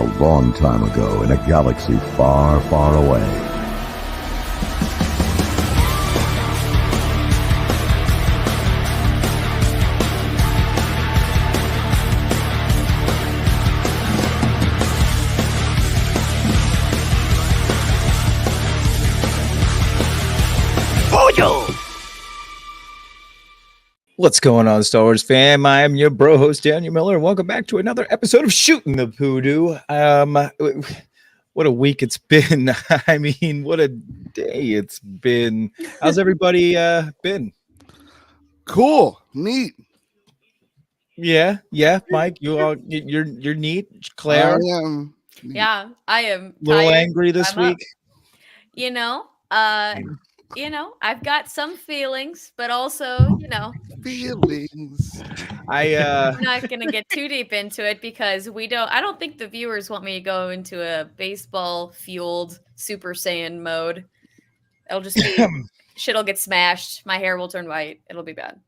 a long time ago in a galaxy far, far away. What's going on, Star Wars fam? I am your bro host, Daniel Miller. Welcome back to another episode of Shootin The Poodoo. What a week it's been. I mean, what a day it's been. How's everybody been? Cool, neat. Yeah, Mike, you're neat. Claire, I am. Yeah, I am a little tired. angry this I'm up. week. I've got some feelings, but also, Feelings. I'm not gonna get too deep into it because I don't think the viewers want me to go into a baseball fueled Super Saiyan mode. It'll just be shit'll get smashed, my hair will turn white, it'll be bad.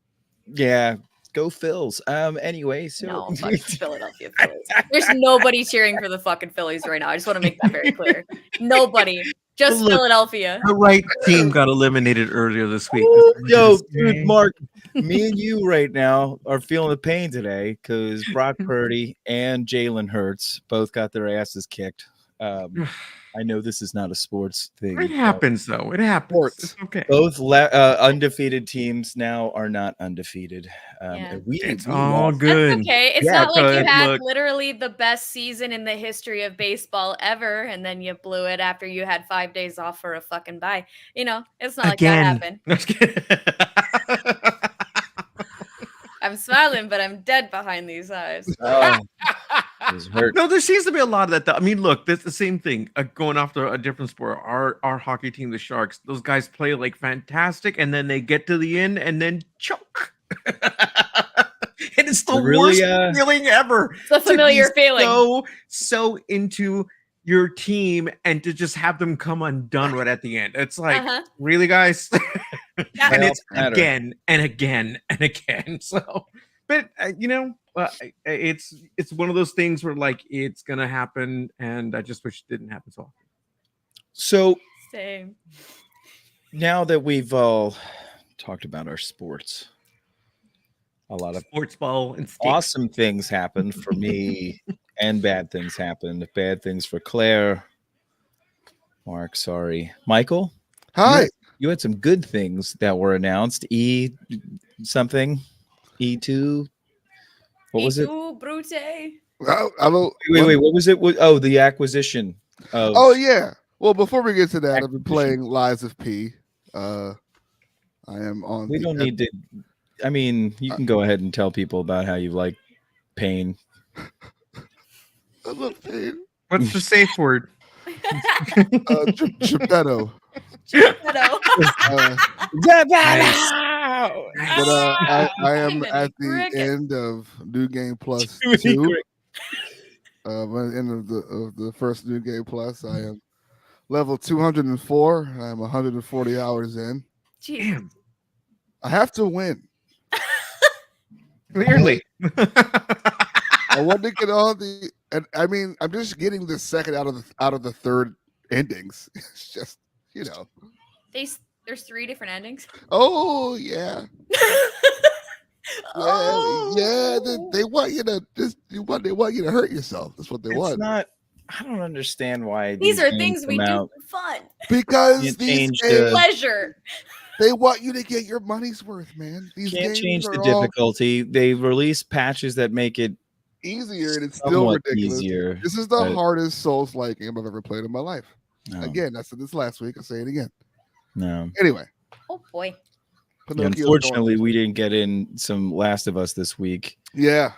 Yeah, go Phils. Anyway, so No, fuck Philadelphia Phillies. There's nobody cheering for the fucking Phillies right now. I just want to make that very clear. Nobody. Just Look, Philadelphia. The right team got eliminated earlier this week. Yo, dude, Mark, me and you right now are feeling the pain today because Brock Purdy and Jalen Hurts both got their asses kicked. I know this is not a sports thing. It happens, though. It happens. It's okay. Both undefeated teams now are not undefeated. It's all good. That's okay. It's Yeah, not like you had look. literally the best season in the history of baseball ever, and then you blew it after you had 5 days off for a fucking bye. It's not like that happened. I'm smiling, but I'm dead behind these eyes. No, there seems to be a lot of that. I mean, look, that's the same thing. Going off to a different sport. Our hockey team, the Sharks, those guys play like fantastic, and then they get to the end and then choke. And it's the worst feeling ever. It's a familiar feeling. So into your team and to just have them come undone right at the end. It's like, really, guys? And it's again and again and again. So, but it's one of those things where like it's gonna happen, and I just wish it didn't happen so often. So same. Now that we've all talked about our sports, a lot of sports ball and awesome things happened for me, and bad things happened. Bad things for Claire. Mark, sorry, Michael. Hi. You had some good things that were announced. E2. What was it? Brute. Wait. What was it? The acquisition. Oh yeah. Well, before we get to that, I've been playing Lies of P. I am on. We don't need to. I mean, you can go ahead and tell people about how you like pain. I love pain. What's the safe word? Geppetto. But I am at the end of New Game Plus 2. By the end of the first New Game Plus, I am level 204. I'm 140 hours in. Damn. I have to win. Clearly. I want to get all the, and I mean, I'm just getting the second out of the third endings. It's just, There's 3 different endings. Oh yeah. They want you to they want you to hurt yourself. That's what they want. I don't understand why these are things we do for fun. Because these games, pleasure. They want you to get your money's worth, man. These can't games change the are difficulty. They release patches that make it easier, and it's still ridiculous. Easier, this is the hardest Souls-like game I've ever played in my life. No. Again, I said this last week. I'll say it again. No. Anyway. Oh boy. Unfortunately, we didn't get in some Last of Us this week. Yeah.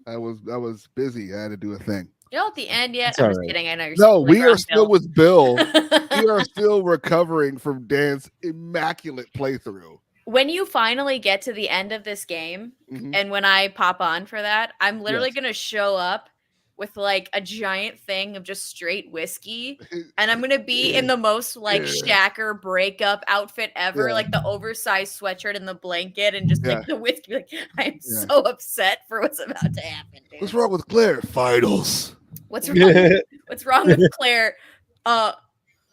I was busy. I had to do a thing. You're not at the end yet. It's I'm just right. kidding. I know you're No, we are still Bill. with Bill. We are still recovering from Dan's immaculate playthrough. When you finally get to the end of this game, and when I pop on for that, I'm literally going to show up with like a giant thing of just straight whiskey, and I'm gonna be in the most like Shacker breakup outfit ever, like the oversized sweatshirt and the blanket, and just like the whiskey. Like I'm so upset for what's about to happen. Dude. What's wrong with Claire? Finals. What's wrong? What's wrong with Claire?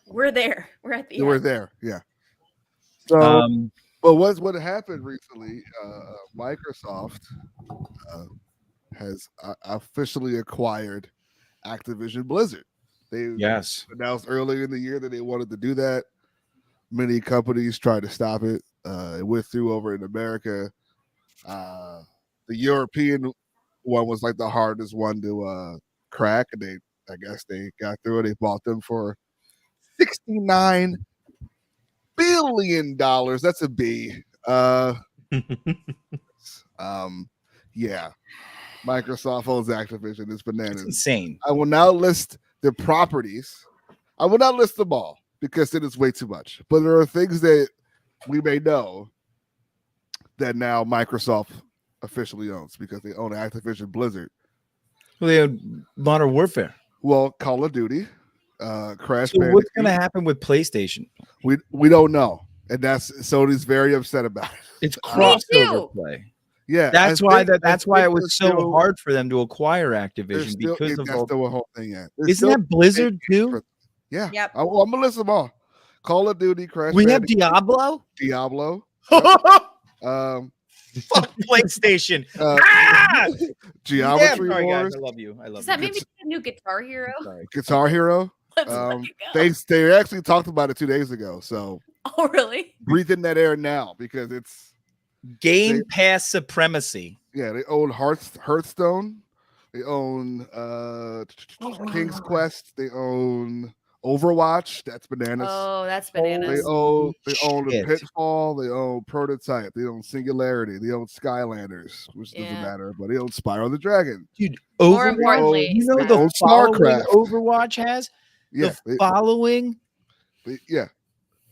We're there. We're at the end. We're there. Yeah. So, but what happened recently? Microsoft has officially acquired Activision Blizzard. They announced earlier in the year that they wanted to do that. Many companies tried to stop it. It went through over in America. The European one was like the hardest one to crack, and I guess they got through it. They bought them for $69 billion. That's a B. Yeah. Microsoft owns Activision. It's bananas. It's insane. I will now list the properties. I will not list them all because it is way too much. But there are things that we may know that now Microsoft officially owns because they own Activision Blizzard. Well, they own Modern Warfare. Well, Call of Duty, Crash. So what's going to happen with PlayStation? We don't know, and Sony's very upset about it. It's crossover play. Yeah, that's why it was so hard for them to acquire Activision because of that's the whole thing. Yeah, isn't that Blizzard too? Yeah. Yep. I'm gonna list them all. Call of Duty, Crash. We have Diablo. Fuck PlayStation. Geometry Wars. Guys, I love you. Does that mean we get a new Guitar Hero? Guitar Hero. They actually talked about it 2 days ago. So. Oh really? Breathe in that air now because it's Game Pass supremacy. Yeah, they own Hearthstone. They own King's Quest. They own Overwatch. That's bananas. Oh, that's bananas. They own the Pitfall. They own Prototype. They own Singularity. They own Skylanders, which doesn't matter, but they own Spyro the Dragon. Dude, more importantly, you know the following Overwatch has? Yeah, the following.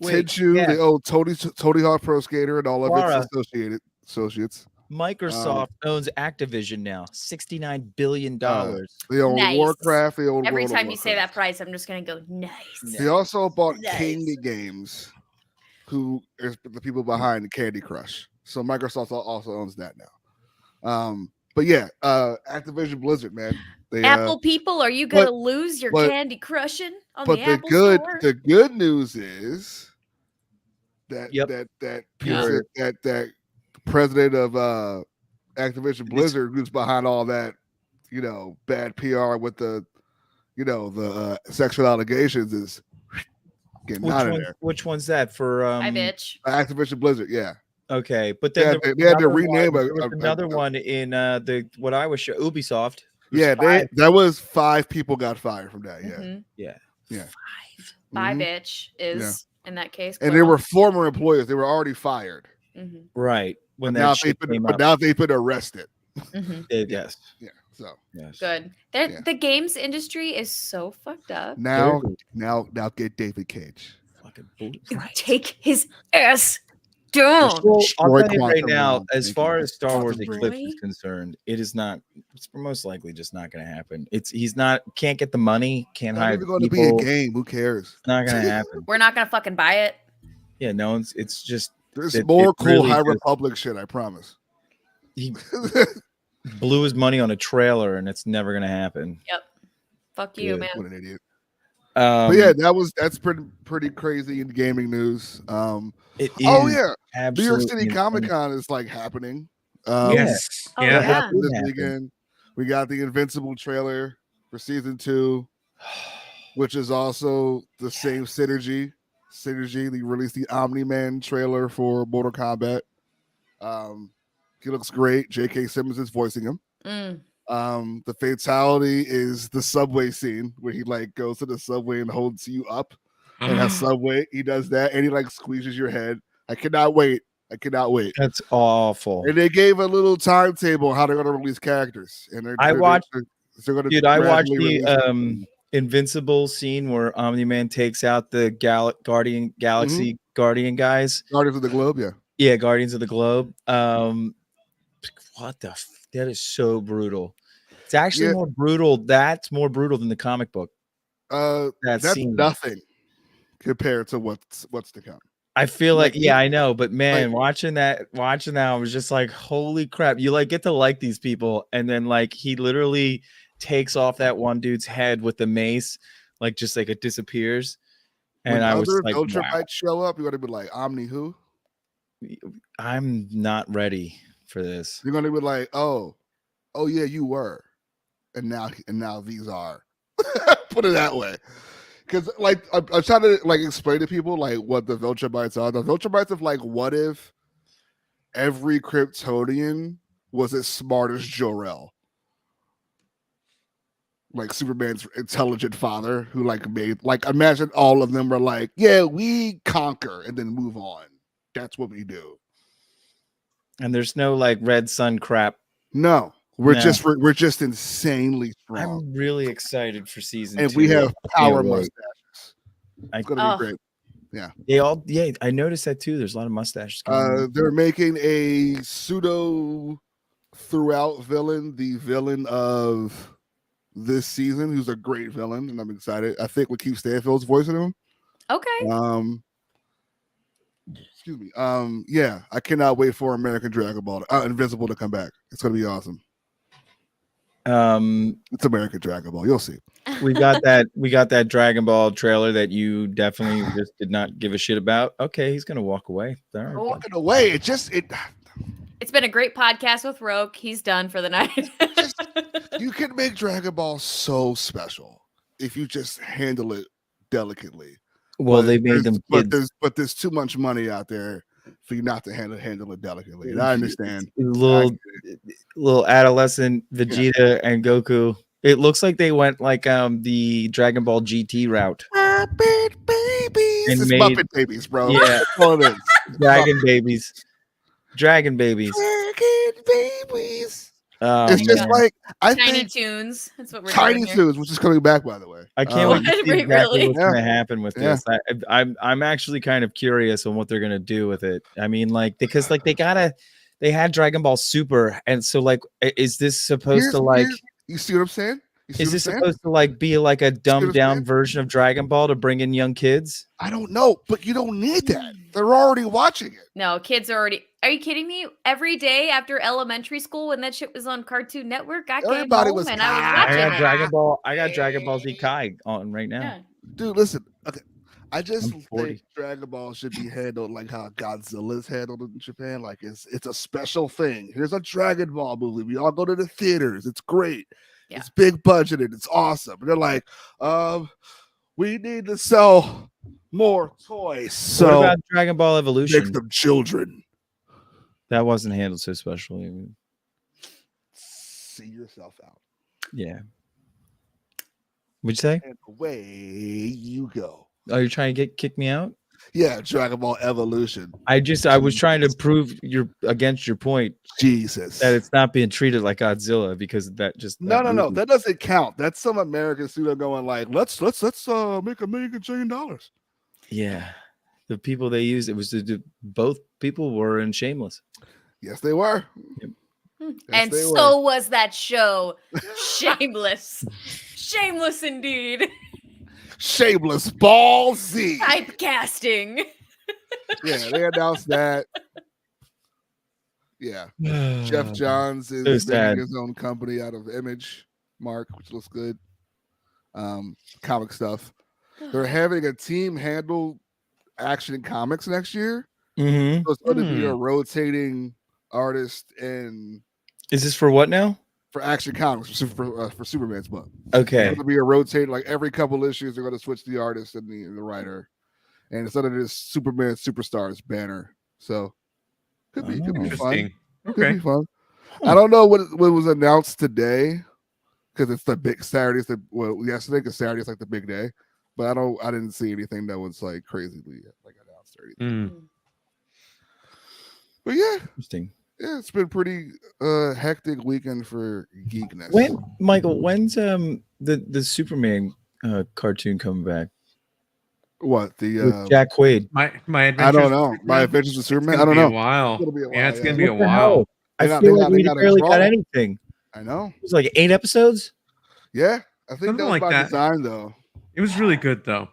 Tenchu, they own Tony Hawk Pro Skater and all of its associates. Microsoft owns Activision now, $69 billion. They own Warcraft. They own every time you say that price, I'm just gonna go nice. They also bought King Games, who is the people behind Candy Crush. So Microsoft also owns that now. But yeah, Activision Blizzard, man. Apple people, are you gonna lose your Candy Crushing on the Apple Store? The good news is that president of Activision Blizzard, who's behind all that, bad PR with the sexual allegations, is getting out of there. Which one's that for? I bitch. Activision Blizzard, yeah. Okay, but then they had to rename another one in what I was showing, Ubisoft. Yeah, that was 5 people got fired from that. Yeah, yeah. 5 bitch is in that case, and they were former employees. They were already fired. Right. Now they've been arrested. Yes. Yeah. So yes. Good. The games industry is so fucked up. Now get David Cage. Fucking take his ass down. I'll tell you right now, as far as Star Wars Eclipse is concerned, it is not. It's most likely just not going to happen. Can't get the money. Can't hire. It's going to be a game. Who cares? It's not going to happen. We're not going to fucking buy it. Yeah, no, it's just. There's more cool really High Republic shit. I promise. He blew his money on a trailer, and it's never going to happen. Yep. Fuck you, man. What an idiot. But yeah, that's pretty crazy in gaming news. It is. Oh yeah, New York City Comic Con is like happening. Yes. This weekend. We got the Invincible trailer for season 2, which is also the same Synergy. They released the Omni-Man trailer for Mortal Kombat. He looks great. J.K. Simmons is voicing him. The fatality is the subway scene where he goes to the subway and holds you up. And that subway, he does that, and he squeezes your head. I cannot wait. That's awful. And they gave a little timetable on how they're going to release characters. And I watched the Invincible scene where Omni-Man takes out the Galaxy Guardian guys. Guardians of the Globe, yeah. Yeah, Guardians of the Globe. That is so brutal. It's actually more brutal. That's more brutal than the comic book. That's nothing compared to what's to come. I feel I know, but man, watching that, I was just like, holy crap! You get to like these people, and then he literally takes off that one dude's head with the mace, like just like it disappears. And when I was other like, Viltrumites wow. show up, you're gonna be like, Omni who? I'm not ready for this. You're gonna be like, oh yeah, you were, and now these are. Put it that way, because like I'm trying to like explain to people like what the Viltrumites are. The Viltrumites of like, what if every Kryptonian was as smart as Jor-El, like Superman's intelligent father, who like made like imagine all of them were like, yeah, we conquer and then move on. That's what we do. And there's no like red sun crap. No, we're just insanely strong. I'm really excited for season 2. And we have power mustaches. It's gonna be great. Yeah. I noticed that too. There's a lot of mustaches. They're making a pseudo throughout villain, the villain of this season, who's a great villain, and I'm excited. I think Lakeith Stanfield's voicing him. Okay. Excuse me. Yeah, I cannot wait for American Dragon Ball, Invincible to come back. It's gonna be awesome. It's American Dragon Ball. You'll see. We got that Dragon Ball trailer that you definitely just did not give a shit about. Okay, he's gonna walk away. Right. Walking away. It's been a great podcast with Roke. He's done for the night. You can make Dragon Ball so special if you just handle it delicately. Well, they made them kids. But there's too much money out there for you not to handle it delicately. And I understand. Little adolescent Vegeta and Goku. It looks like they went like the Dragon Ball GT route. Muppet babies. It's Muppet babies, bro. Yeah. That's all it is. Dragon babies. Dragon babies. It's just like Tiny Toons. That's what we're Tiny doing Toons, which is coming back, by the way. I can't wait to see exactly what's going to happen with this. I'm actually kind of curious on what they're going to do with it. I mean, like because like they had Dragon Ball Super, and so like, is this supposed to like? You see what I'm saying? Is this supposed to like be like a dumbed down version of Dragon Ball to bring in young kids? I don't know, but you don't need that. They're already watching it. No, kids are already. Are you kidding me? Every day after elementary school, when that shit was on Cartoon Network, I came home and I was watching it. I got Dragon Ball Z Kai on right now. Yeah. Dude, listen. Okay, I just think Dragon Ball should be handled like how Godzilla is handled in Japan. Like it's a special thing. Here's a Dragon Ball movie. We all go to the theaters. It's great. Yeah. It's big budgeted. It's awesome. And they're like, we need to sell more toys. So what about Dragon Ball Evolution? Make them children. That wasn't handled so specially. See yourself out. Yeah. What'd you say? And away you go. Oh, you're trying to kick me out? Yeah, Dragon Ball Evolution. I was trying to prove against your point. Jesus. That it's not being treated like Godzilla because that just no. That doesn't count. That's some American studio going like, let's make $1 million. Yeah. The people they used, it was both people were in Shameless. Yes, they were. Yep. Yes, and so was that show. Shameless. Shameless indeed. Shameless Ball Z. Typecasting. Yeah, they announced that. Yeah. Jeff Johns is making his own company out of Image Mark, which looks good. Comic stuff. They're having a team handle Action Comics next year. Mm-hmm. So it's going to be a rotating artist. And is this for what now? For Action Comics, for Superman's book. Okay. It's going to be a rotating, like every couple issues, they're going to switch the artist and the writer. And it's under this Superman Superstars banner. So could be fun. Could be fun. I don't know what was announced today because it's the big Saturday. Yesterday because Saturday is like the big day. But I didn't see anything that was like crazily like announced or anything. But yeah, interesting. Yeah, it's been pretty hectic weekend for geekness. When's the Superman cartoon coming back? What with Jack Quaid? My I don't know. My Adventures with Superman. I don't know. It's gonna be a while. I feel like we barely got anything. I know. It was like 8 episodes. Yeah, I think that was by design though. It was really good though.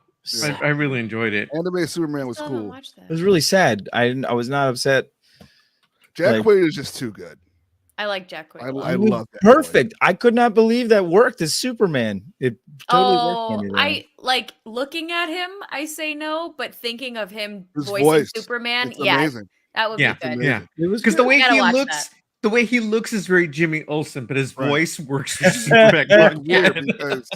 I really enjoyed it. Anime Superman was cool. It was really sad. I was not upset. Jack Quaid is just too good. I like Jack Quick. I love that. Perfect. I could not believe that worked as Superman. It totally worked. I like looking at him. I say no, but thinking of him His voicing voice, Superman, it's amazing. that would be good. Yeah, it was because the way Gotta he watch looks. that. The way he looks is very Jimmy Olsen, but his Right. voice works for Superman. It's weird because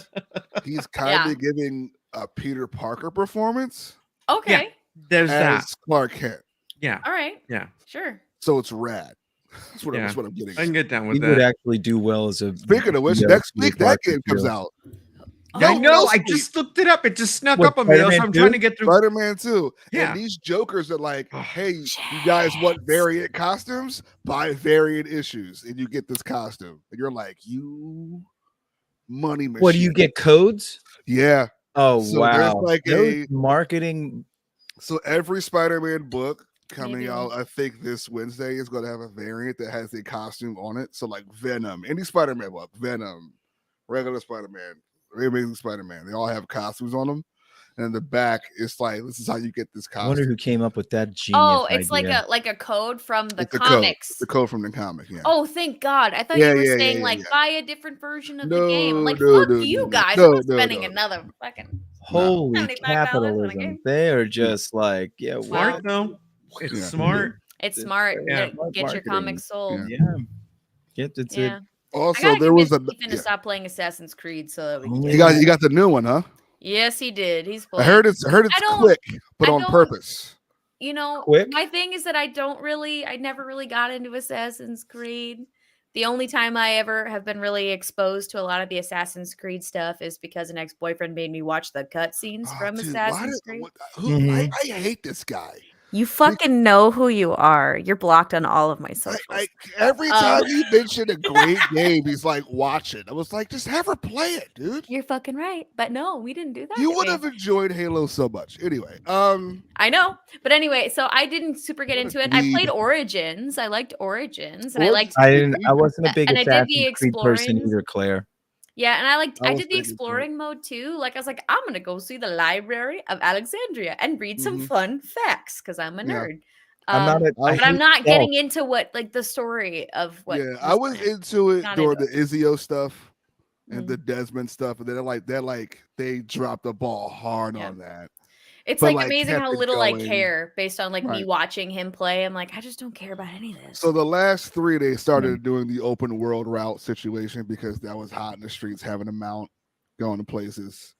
he's kind of giving a Peter Parker performance. Okay. There's that. As Clark Kent. Yeah. All right. Yeah. Sure. So it's rad. That's what I'm getting. I can get down with he that. would actually do well as a. Speaking of which, next week that game comes out. I know. I just looked it up. It just snuck What, up on me. So I'm Spider-Man trying to get through. Spider-Man 2. Yeah. And these jokers are like, hey, you guys want variant costumes? Buy variant issues and you get this costume. And you're like, you money machine. What do you get? Codes? Yeah. Oh, So wow. there's like Those marketing. So every Spider-Man book coming Maybe. out, I think this Wednesday, is going to have a variant that has a costume on it. So like Venom, any Spider-Man book, Venom, regular Spider-Man, Amazing Spider-Man, they all have costumes on them. And in the back, it's like, this is how you get this I costume. wonder who came up with that genius. Oh, it's idea. like a code from the It's comics. the code from the comic, yeah. Oh, thank God. I thought Yeah, you were yeah, saying yeah, like yeah. buy a different version of No, the game. I'm like, no, fuck no, you no, guys. no, I'm not no, spending no. another fucking Holy $75 on a capitalism. game. They are just like, yeah, Smart though. It's smart. It's smart. Yeah. Get your Marketing. comics sold. Yeah. Get it's Yeah. it. I Also, gotta there was convince a Ethan to stop playing Assassin's Creed so that we can Oh, get you got the new one, huh? Yes, he did. He's I playing. heard it's I don't- quick, but I on don't- purpose. You know, Quick? my thing is that I never really got into Assassin's Creed. The only time I ever have been really exposed to a lot of the Assassin's Creed stuff is because an ex-boyfriend made me watch the cutscenes from Assassin's Creed. I hate this guy. You fucking know who you are. You're blocked on all of my socials. Every time you mention a great game, he's like, watch it. I was like, just have her play it, dude. You're fucking right. But no, we didn't do that. You would have enjoyed Halo so much. Anyway, I know. But anyway, so I didn't super get into it. I played Origins. I liked Origins. And I wasn't a big and I did the Assassin's Creed person exploring. either, Claire. Yeah, and I was did the thinking exploring mode too. Like I was like, I'm gonna go see the Library of Alexandria and read some fun facts because I'm a nerd. But I'm not getting into what like the story of what. Yeah, I was into it Not during into the Izio stuff and the Desmond stuff, and then they dropped the ball hard on that. It's But, like amazing kept how it little I going. care based on like me Right. watching him play. I'm like, I just don't care about any of this. So the last 3, they started doing the open world route situation because that was hot in the streets, having a mount, going to places,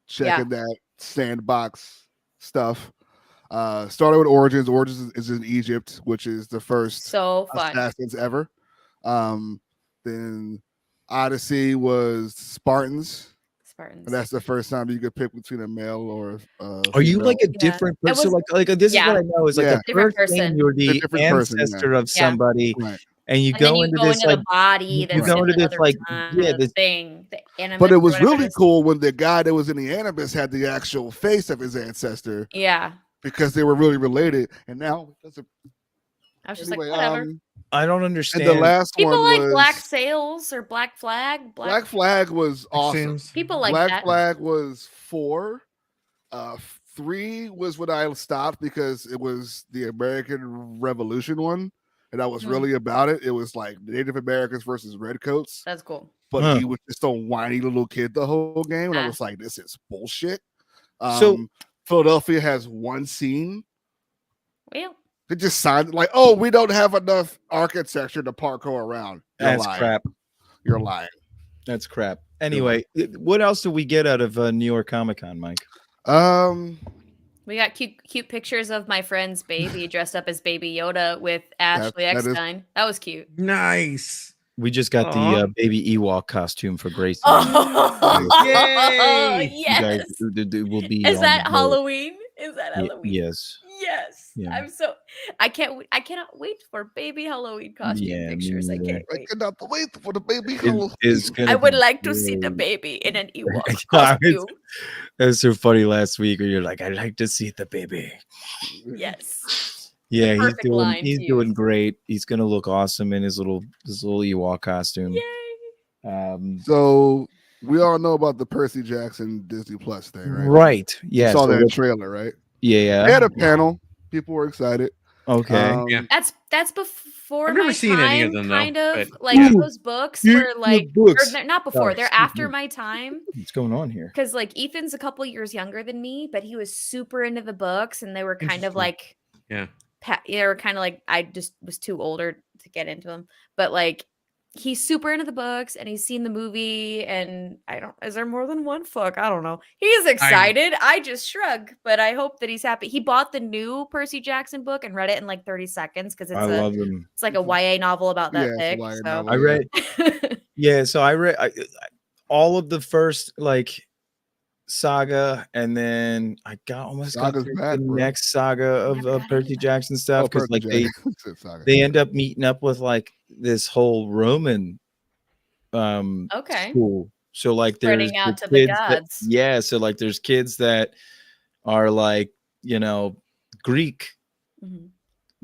checking that sandbox stuff. Started with Origins. Origins is in Egypt, which is the first So fun. Assassins ever. Then Odyssey was Spartans. And that's the first time you could pick between a male or Are you like a different person? Like this is what I know is like the different first thing person. you're the different person, ancestor of somebody, Right. and you And then go you into go this into like the body. you go into this like this thing. But it was really cool when the guy that was in the Animus had the actual face of his ancestor. Yeah. Because they were really related. And now I was just like, whatever. I don't understand. And the last People one like was Black Sails or Black Flag. Black Flag was awesome. People like Black that. Flag was 4. 3 was when I stopped because it was the American Revolution one, and I was really about it. It was like Native Americans versus Redcoats. That's cool. But he was just a whiny little kid the whole game, and I was like, "This is bullshit." So Philadelphia has one scene. Well, they just signed like, "Oh, we don't have enough architecture to parkour around." That's crap. You're lying. That's crap. Anyway, what else do we get out of New York Comic Con, Mike? we got cute pictures of my friend's baby dressed up as Baby Yoda with Ashley Eckstein. That was cute. Nice. We just got the baby Ewok costume for Gracie. Oh, yay! yes. It will be. Is that Halloween? Is that Halloween? Yes. Yes. Yeah. I cannot wait for baby Halloween costume pictures. I can't I wait. cannot wait for the baby Halloween. I would like to see the baby in an Ewok It costume. was so funny last week where you're like, I'd like to see the baby. Yes. Yeah, Perfect line he's to doing use. great. He's gonna look awesome in his little Ewok costume. Yay. So we all know about the Percy Jackson Disney Plus thing, right? Right. Yeah. You saw so that trailer, right? Yeah. They had a panel. People were excited. Okay. Yeah. That's before I've never my seen time, any of them, though, kind of but- like Ooh, those books were like books. they're not before, they're excuse after me. my time. What's going on here? Because like Ethan's a couple years younger than me, but he was super into the books, and they were kind of Interesting. like, Yeah. they were kind of like, I just was too older to get into them, but like he's super into the books, and he's seen the movie, and is there more than one? Fuck, I don't know. He's excited. I just shrug, but I hope that he's happy. He bought the new Percy Jackson book and read it in like 30 seconds because I love them. it's like a YA novel about that thick. YA So novel, I read. Yeah, so I read all of the first like saga, and then I almost got Saga's through back, the bro. next saga of Never got Percy into Jackson stuff because Percy like Jackson. they end up meeting up with like this whole Roman okay. school. So like there's Spreading out to the the kids gods. so like there's kids that are like, Greek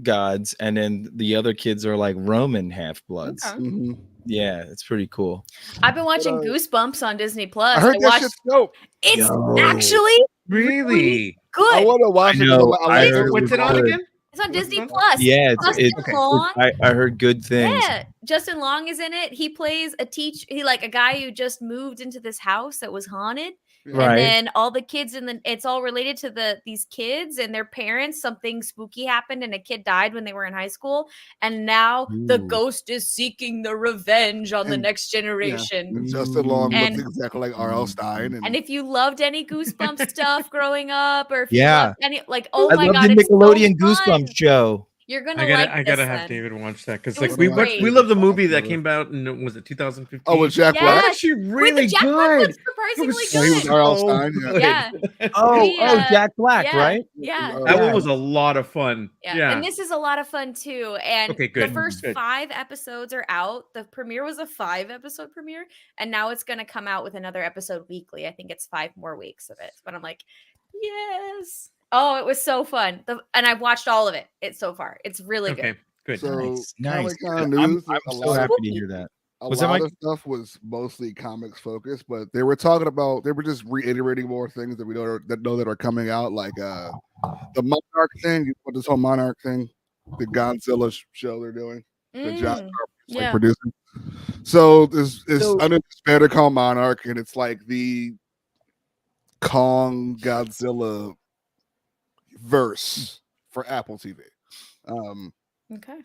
gods, and then the other kids are like Roman half-bloods. Okay. Yeah, it's pretty cool. I've been watching Goosebumps on Disney Plus. I heard that shit's dope. It's actually Really good. I want to watch it. I heard What's it on again? It's on Disney Plus. Yeah, Long. I heard good things. Yeah, Justin Long is in it. He plays a guy who just moved into this house that was haunted. Right. And then all the kids it's all related to these kids and their parents. Something spooky happened and a kid died when they were in high school. And now the ghost is seeking the revenge on the next generation. Yeah. And Justin Long looks exactly like R.L. Stein. And if you loved any Goosebumps stuff growing up, or if you Yeah. loved any, like, I oh my love God, the it's Nickelodeon so fun. Goosebumps show. You're gonna I gotta this have then. David watch that because It like was we great. love the movie that came out in was it 2015? Oh, with Jack Black? It's actually really Jack Black good. was surprisingly Yeah, he was good. R.L. Stein. Yeah. Jack Black, right? Yeah. That one was a lot of fun. Yeah. And this is a lot of fun too. And Okay, good. the first Good. 5 episodes are out. The premiere was a 5-episode premiere, and now it's going to come out with another episode weekly. I think it's 5 more weeks of it. But I'm like, yes. Oh, it was so fun. And I've watched all of it. So far. It's really good. Okay, good. So, Nice. kind of news. I'm so happy to hear that. A lot of stuff was mostly comics focused, but they were just reiterating more things that we know that are coming out, like the Monarch thing, this whole Monarch thing, the Godzilla show they're doing, the John Carpenter's producing. So it's under this banner called Monarch, and it's like the Kong Godzilla verse for Apple TV. Okay.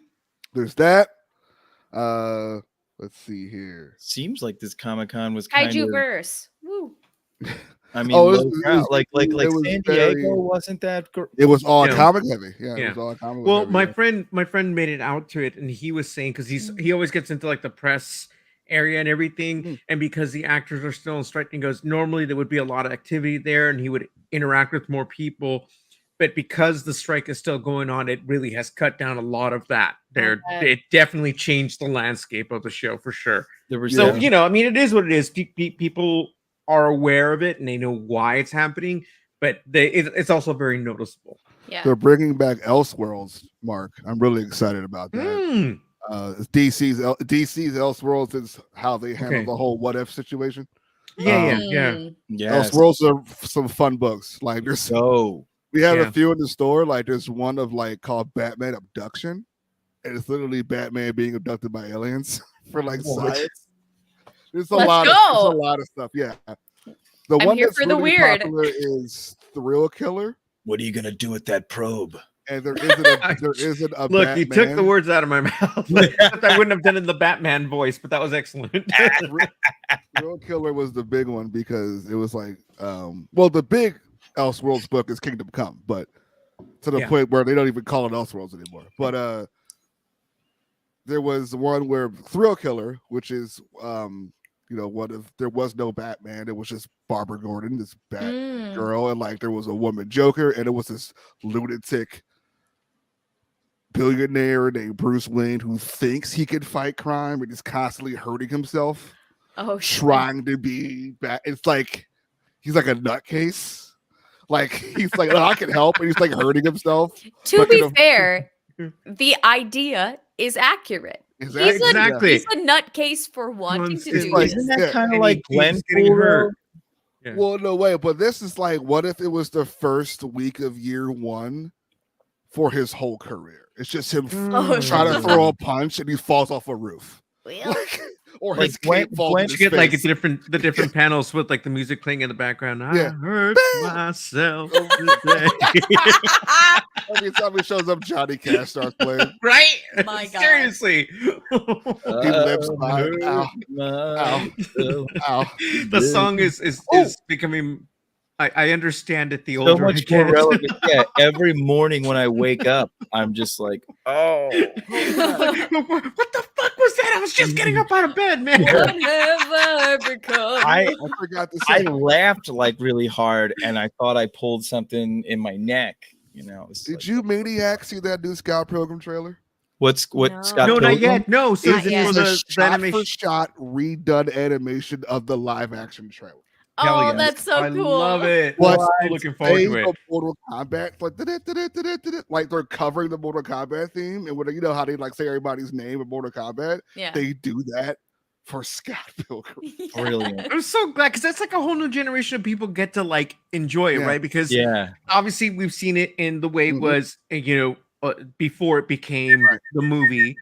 There's that. Let's see here. Seems like this Comic-Con was kind Kaiju of verse. Woo. I mean, like San Diego wasn't that? It was all comic heavy. Yeah, it was all comic. Well, heavy, my friend made it out to it, and he was saying because he always gets into like the press area and everything, and because the actors are still on strike, and goes normally there would be a lot of activity there, and he would interact with more people. But because the strike is still going on, it really has cut down a lot of that. It definitely changed the landscape of the show for sure. So, I mean, it is what it is. People are aware of it and they know why it's happening, but it's also very noticeable. Yeah. They're bringing back Elseworlds, Mark. I'm really excited about that. DC's Elseworlds is how they handle the whole what if situation. Yeah. Elseworlds are some fun books. Like there's we have a few in the store. Like there's one of like called Batman Abduction, and it's literally Batman being abducted by aliens for like science. There's a lot of stuff. Yeah, the one that's really popular is Thrill Killer. What are you gonna do with that probe? And there isn't a look. Batman. You took the words out of my mouth. I wouldn't have done it in the Batman voice, but that was excellent. Thrill Killer was the big one because it was like, the big Elseworlds book is Kingdom Come, but to the point where they don't even call it Elseworlds anymore. But there was one where Thrill Killer, which is what if there was no Batman, it was just Barbara Gordon, this Bat girl, and like there was a woman Joker, and it was this lunatic billionaire named Bruce Wayne who thinks he can fight crime and is constantly hurting himself. Trying to be Bat. It's like he's like a nutcase. Like he's like, I can help, and he's like hurting himself. To be fair, the idea is accurate. Exactly. He's a nutcase for wanting to do this. Isn't that kind of like Glenn getting hurt? Yeah. Well, no way. But this is like, what if it was the first week of year 1 for his whole career? It's just him trying to throw a punch and he falls off a roof. Or his cape falls in his get face. Like the different panels with like the music playing in the background. I hurt myself today. Every time he shows up, Johnny Cash starts playing. Right? My God. Seriously. He lives by ow. The song is becoming. I understand it. The So older much more relevant. Yeah, every morning when I wake up, I'm just like, oh, what the fuck was that? I was just getting up out of bed, man. I forgot to say. I laughed like really hard, and I thought I pulled something in my neck. You know. Did you Maniac see that new Scott Pilgrim trailer? What No. Scott No, Pilgrim? not yet. No, so It is a shot-for-shot redone animation of the live-action trailer. Oh, that's so cool. I love it. What? I'm looking forward to it. Mortal Kombat, like they're covering the Mortal Kombat theme, and when you know how they like say everybody's name in Mortal Kombat, they do that for Scott Pilgrim. Brilliant. I'm so glad because that's like a whole new generation of people get to like enjoy it, right? Because obviously we've seen it in the way it was, before it became the movie,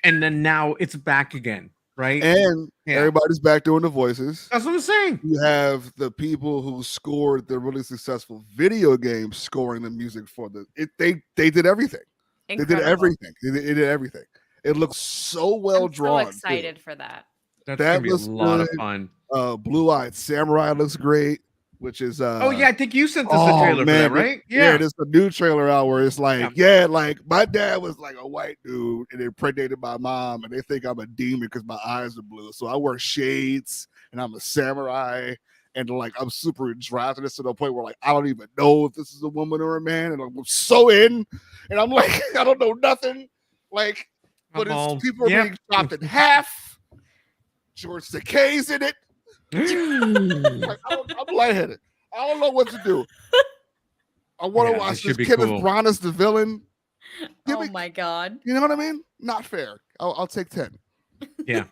and then now it's back again. Right, and everybody's back doing the voices. That's what I'm saying. You have the people who scored the really successful video games scoring the music for they did everything. Incredible. They did everything. They did everything. It looks so well drawn. So excited for that. That's gonna be a lot of fun. Blue-Eyed Samurai looks great. Which is I think you sent us a trailer for that, right? There's a new trailer out where it's like, like my dad was like a white dude and impregnated my mom, and they think I'm a demon because my eyes are blue. So I wear shades and I'm a samurai, and like I'm super drafted to the point where like I don't even know if this is a woman or a man, and I'm so in, and I'm like, I don't know nothing. Like, but it's people are being chopped in half. George Takei's in it. Like, I'm lightheaded. I don't know what to do. I want to watch this. Kenneth Branagh as the villain. My God. You know what I mean? Not fair. I'll take 10. Yeah.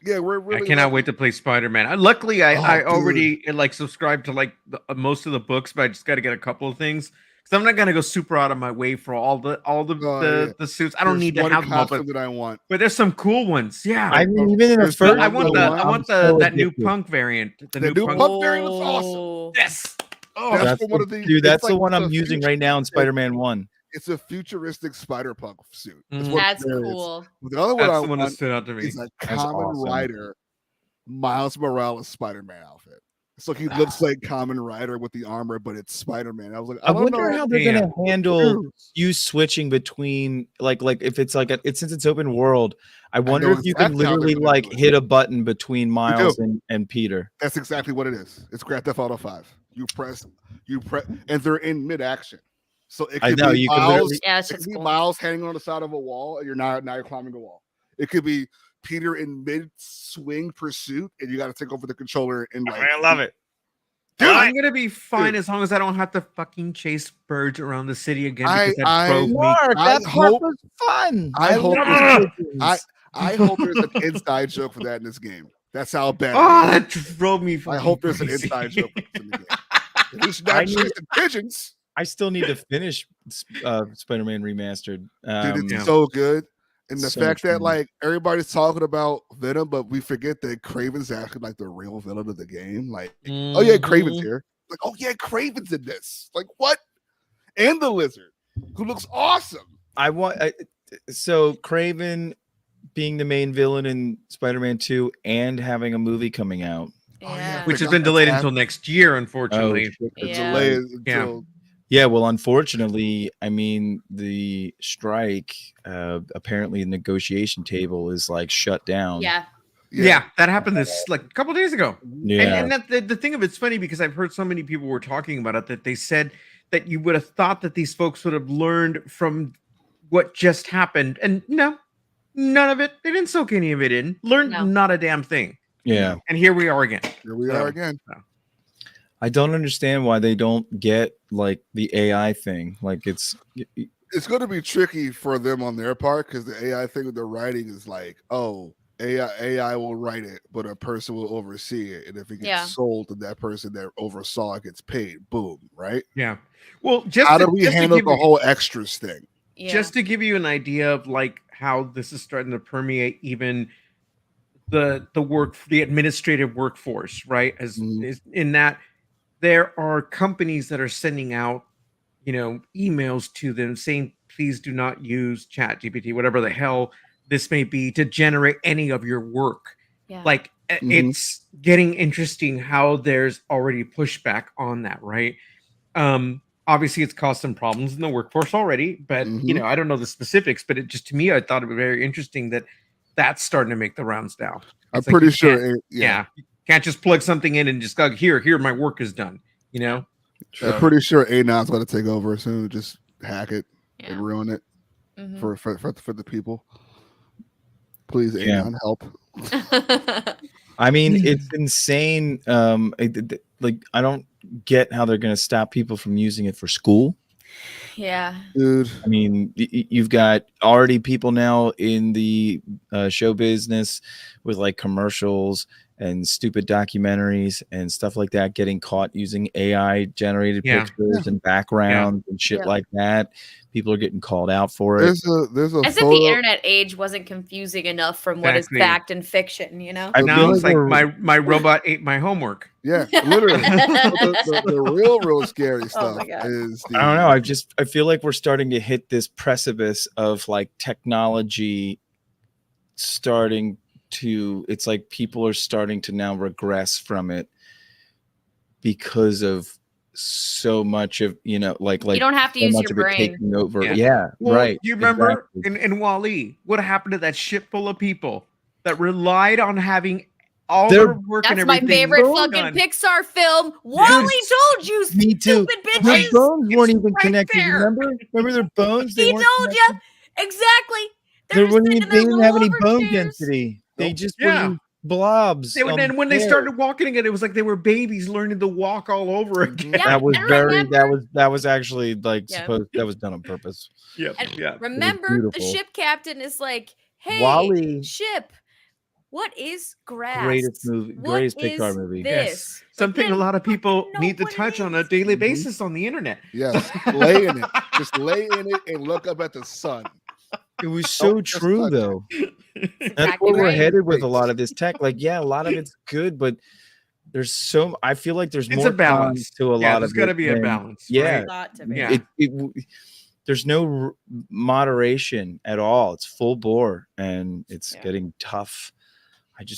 Yeah, we're really. I cannot wait to play Spider-Man. Luckily, I already like subscribed to like most of the books, but I just got to get a couple of things. Because I'm not gonna go super out of my way for all the suits. I don't need to have them all, that I want. But there's some cool ones. Yeah, I mean, even in the first, I want that new punk variant. The new punk variant was awesome. Yes. Oh, that's one of the dude. That's the one I'm using right now in Spider-Man 1. It's a futuristic Spider-Punk suit. That's cool. The other one I want want stood out to me is a Kamen Rider Miles Morales Spider-Man outfit. So he looks like Kamen Rider with the armor, but it's Spider-Man. I was like, I wonder how they're gonna handle you switching between like if it's like since it's open world. I wonder if you can literally like hit a button between Miles and Peter. That's exactly what it is. It's Grand Theft Auto 5. You press, and they're in mid-action. So it could be Miles hanging on the side of a wall, and now you're climbing a wall. It could be Peter in mid-swing pursuit, and you got to take over the controller. And like, I love it. Dude, I'm gonna be fine as long as I don't have to fucking chase birds around the city again. Because that drove me. That was fun. I hope there's an inside joke for that in this game. That's how bad. Oh, that drove me. I hope there's an inside joke in the game. At least not chasing pigeons. I still need to finish Spider-Man Remastered. Dude, it's so good. And the fact that like everybody's talking about Venom, but we forget that Kraven's actually like the real villain of the game. Like, oh yeah, Kraven's here. Like, oh yeah, Kraven's in this. Like, what? And the Lizard, who looks awesome. So Kraven being the main villain in Spider-Man 2 and having a movie coming out. Yeah. Which has been delayed until next year, unfortunately. Yeah, well, unfortunately, I mean, the strike, apparently the negotiation table is like shut down. Yeah, that happened this like a couple days ago. Yeah. And that, the thing of it's funny because I've heard so many people were talking about it that they said that you would have thought that these folks would have learned from what just happened. And no, none of it. They didn't soak any of it in. Learned not a damn thing. Yeah. And here we are again. I don't understand why they don't get like the AI thing. Like it's going to be tricky for them on their part because the AI thing with the writing is like, oh, AI will write it, but a person will oversee it, and if it gets sold to that person that oversaw it gets paid. Boom, right? Yeah. Well, just how do we handle the whole extras thing? just to give you an idea of like how this is starting to permeate even the administrative workforce, right? Is in that there are companies that are sending out, emails to them saying, please do not use ChatGPT, whatever the hell this may be, to generate any of your work. Yeah. Like it's getting interesting how there's already pushback on that, right? Obviously it's caused some problems in the workforce already, but I don't know the specifics, but it just, to me, I thought it was very interesting that that's starting to make the rounds now. I'm pretty sure. You can't just plug something in and just go, here, my work is done. So, I'm pretty sure A9's going to take over soon. Just hack it and ruin it for the people. Please, A9, help. I mean, it's insane. Like, I don't get how they're going to stop people from using it for school. Yeah, dude. I mean, you've got already people now in the show business with like commercials and stupid documentaries and stuff like that getting caught using AI generated pictures and backgrounds and shit like that. People are getting called out for it. There's a as if the internet age wasn't confusing enough from what is fact and fiction, I now it's like my robot ate my homework. Yeah, literally. the real scary stuff is I don't know. I feel like we're starting to hit this precipice of like technology starting to, it's like people are starting to now regress from it because of so much of, like you don't have to so use much your of it brain. taking over. Well, Right. You remember in WALL-E, what happened to that ship full of people that relied on having all their work and everything? That's my favorite fucking Pixar film. WALL-E told you, me too. Stupid bitches. Their bones weren't even connected. There. Remember their bones? He told you. Exactly. They didn't have any bone density. They just were blobs. And when they started walking again, it was like they were babies learning to walk all over again. That was actually like supposed, that was done on purpose. Remember, the ship captain is like, "Hey, WALL-E, ship, what is grass? Greatest Pixar movie. This something a lot of people need to touch on a daily basis on the internet. Yes, lay in it. Just lay in it and look up at the sun. It was so true, though. That's where we're headed with a lot of this tech. Like, a lot of it's good, but I feel like there's more a balance to a lot of it. There's got to be a balance. Yeah. Right? There's no moderation at all. It's full bore and it's getting tough. But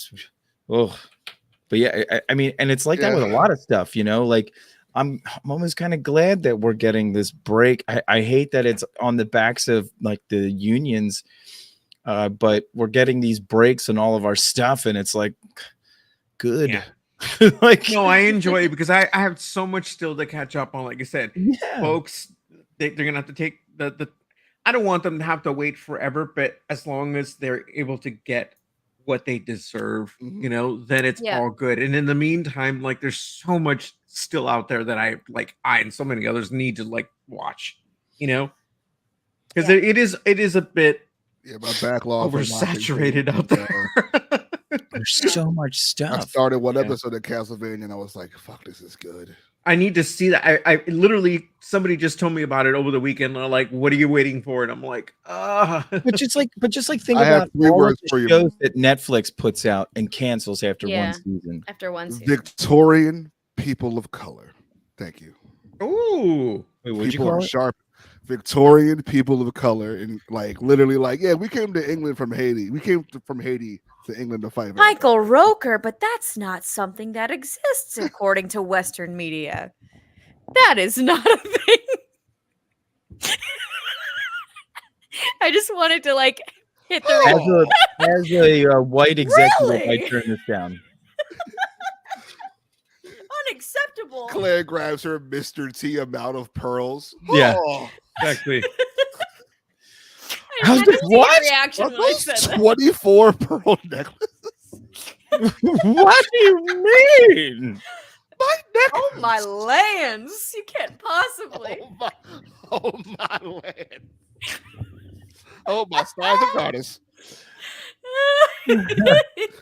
I mean, and it's like that with a lot of stuff, like I'm almost kind of glad that we're getting this break. I hate that it's on the backs of like the unions, but we're getting these breaks on all of our stuff, and it's like good. Like, no, I enjoy it because I have so much still to catch up on. Like I said, folks, they're gonna have to take the. I don't want them to have to wait forever, but as long as they're able to get what they deserve, then it's all good. And in the meantime, like there's so much still out there that I and so many others need to like watch, because it is a bit my backlog oversaturated out there. There's so much stuff. I started one episode of Castlevania and I was like, fuck, this is good. I need to see that. I literally, somebody just told me about it over the weekend. And they're like, what are you waiting for? And I'm like, But just like think about all of the shows that Netflix puts out and cancels after one season. After one season. Victorian people of color. Thank you. Ooh. Wait, what'd people you call are it? Sharp. Victorian people of color, and like literally, we came to England from Haiti. We came from Haiti to England to fight. Michael Roker, but that's not something that exists according to Western media. That is not a thing. I just wanted to hit the as a white executive, I turn this down. Unacceptable. Claire grabs her Mr. T amount of pearls. Yeah, exactly. How's this? What? Reaction when I said that. 24 pearl necklaces. What do you mean? My necklace. Oh my lands! You can't possibly. Oh my land. Oh my stars and goddess.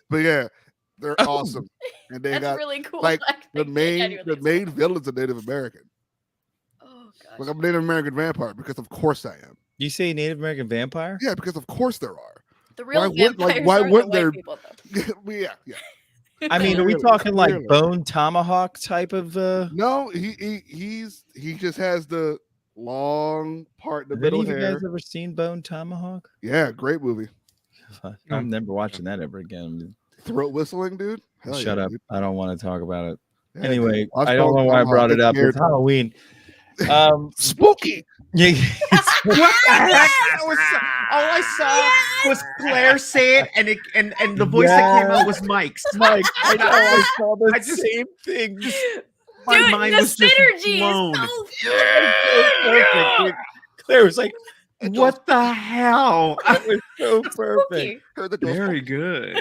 But yeah, they're awesome, and they got really cool. the main villain's a Native American. Oh god. I'm a Native American vampire because of course I am. You say Native American vampire? Yeah, because of course there are. The real would- like, vampires why are the wouldn't white there- people, though. Yeah. I mean, are we Clearly, talking like clearly. bone tomahawk type of? No, he just has the long part in the Have any middle of you hair. guys ever seen Bone Tomahawk? Yeah, great movie. I'm never watching that ever again. Throat whistling, dude. Hell Shut yeah, up! dude. I don't want to talk about it. Yeah, Anyway, dude. Watch I don't Bone know why I Tomahawk, brought it get up. scared. It's Halloween. Spooky. Yeah. What the heck? That was all I saw was Claire say it, and the voice that came out was Mike's. Mike, I know. I saw the I just- same thing. My Dude, mind the was just synergy blown. is so Perfect, dude. Claire was like, What the hell? "It was so perfect." spooky. Heard the door. Very good.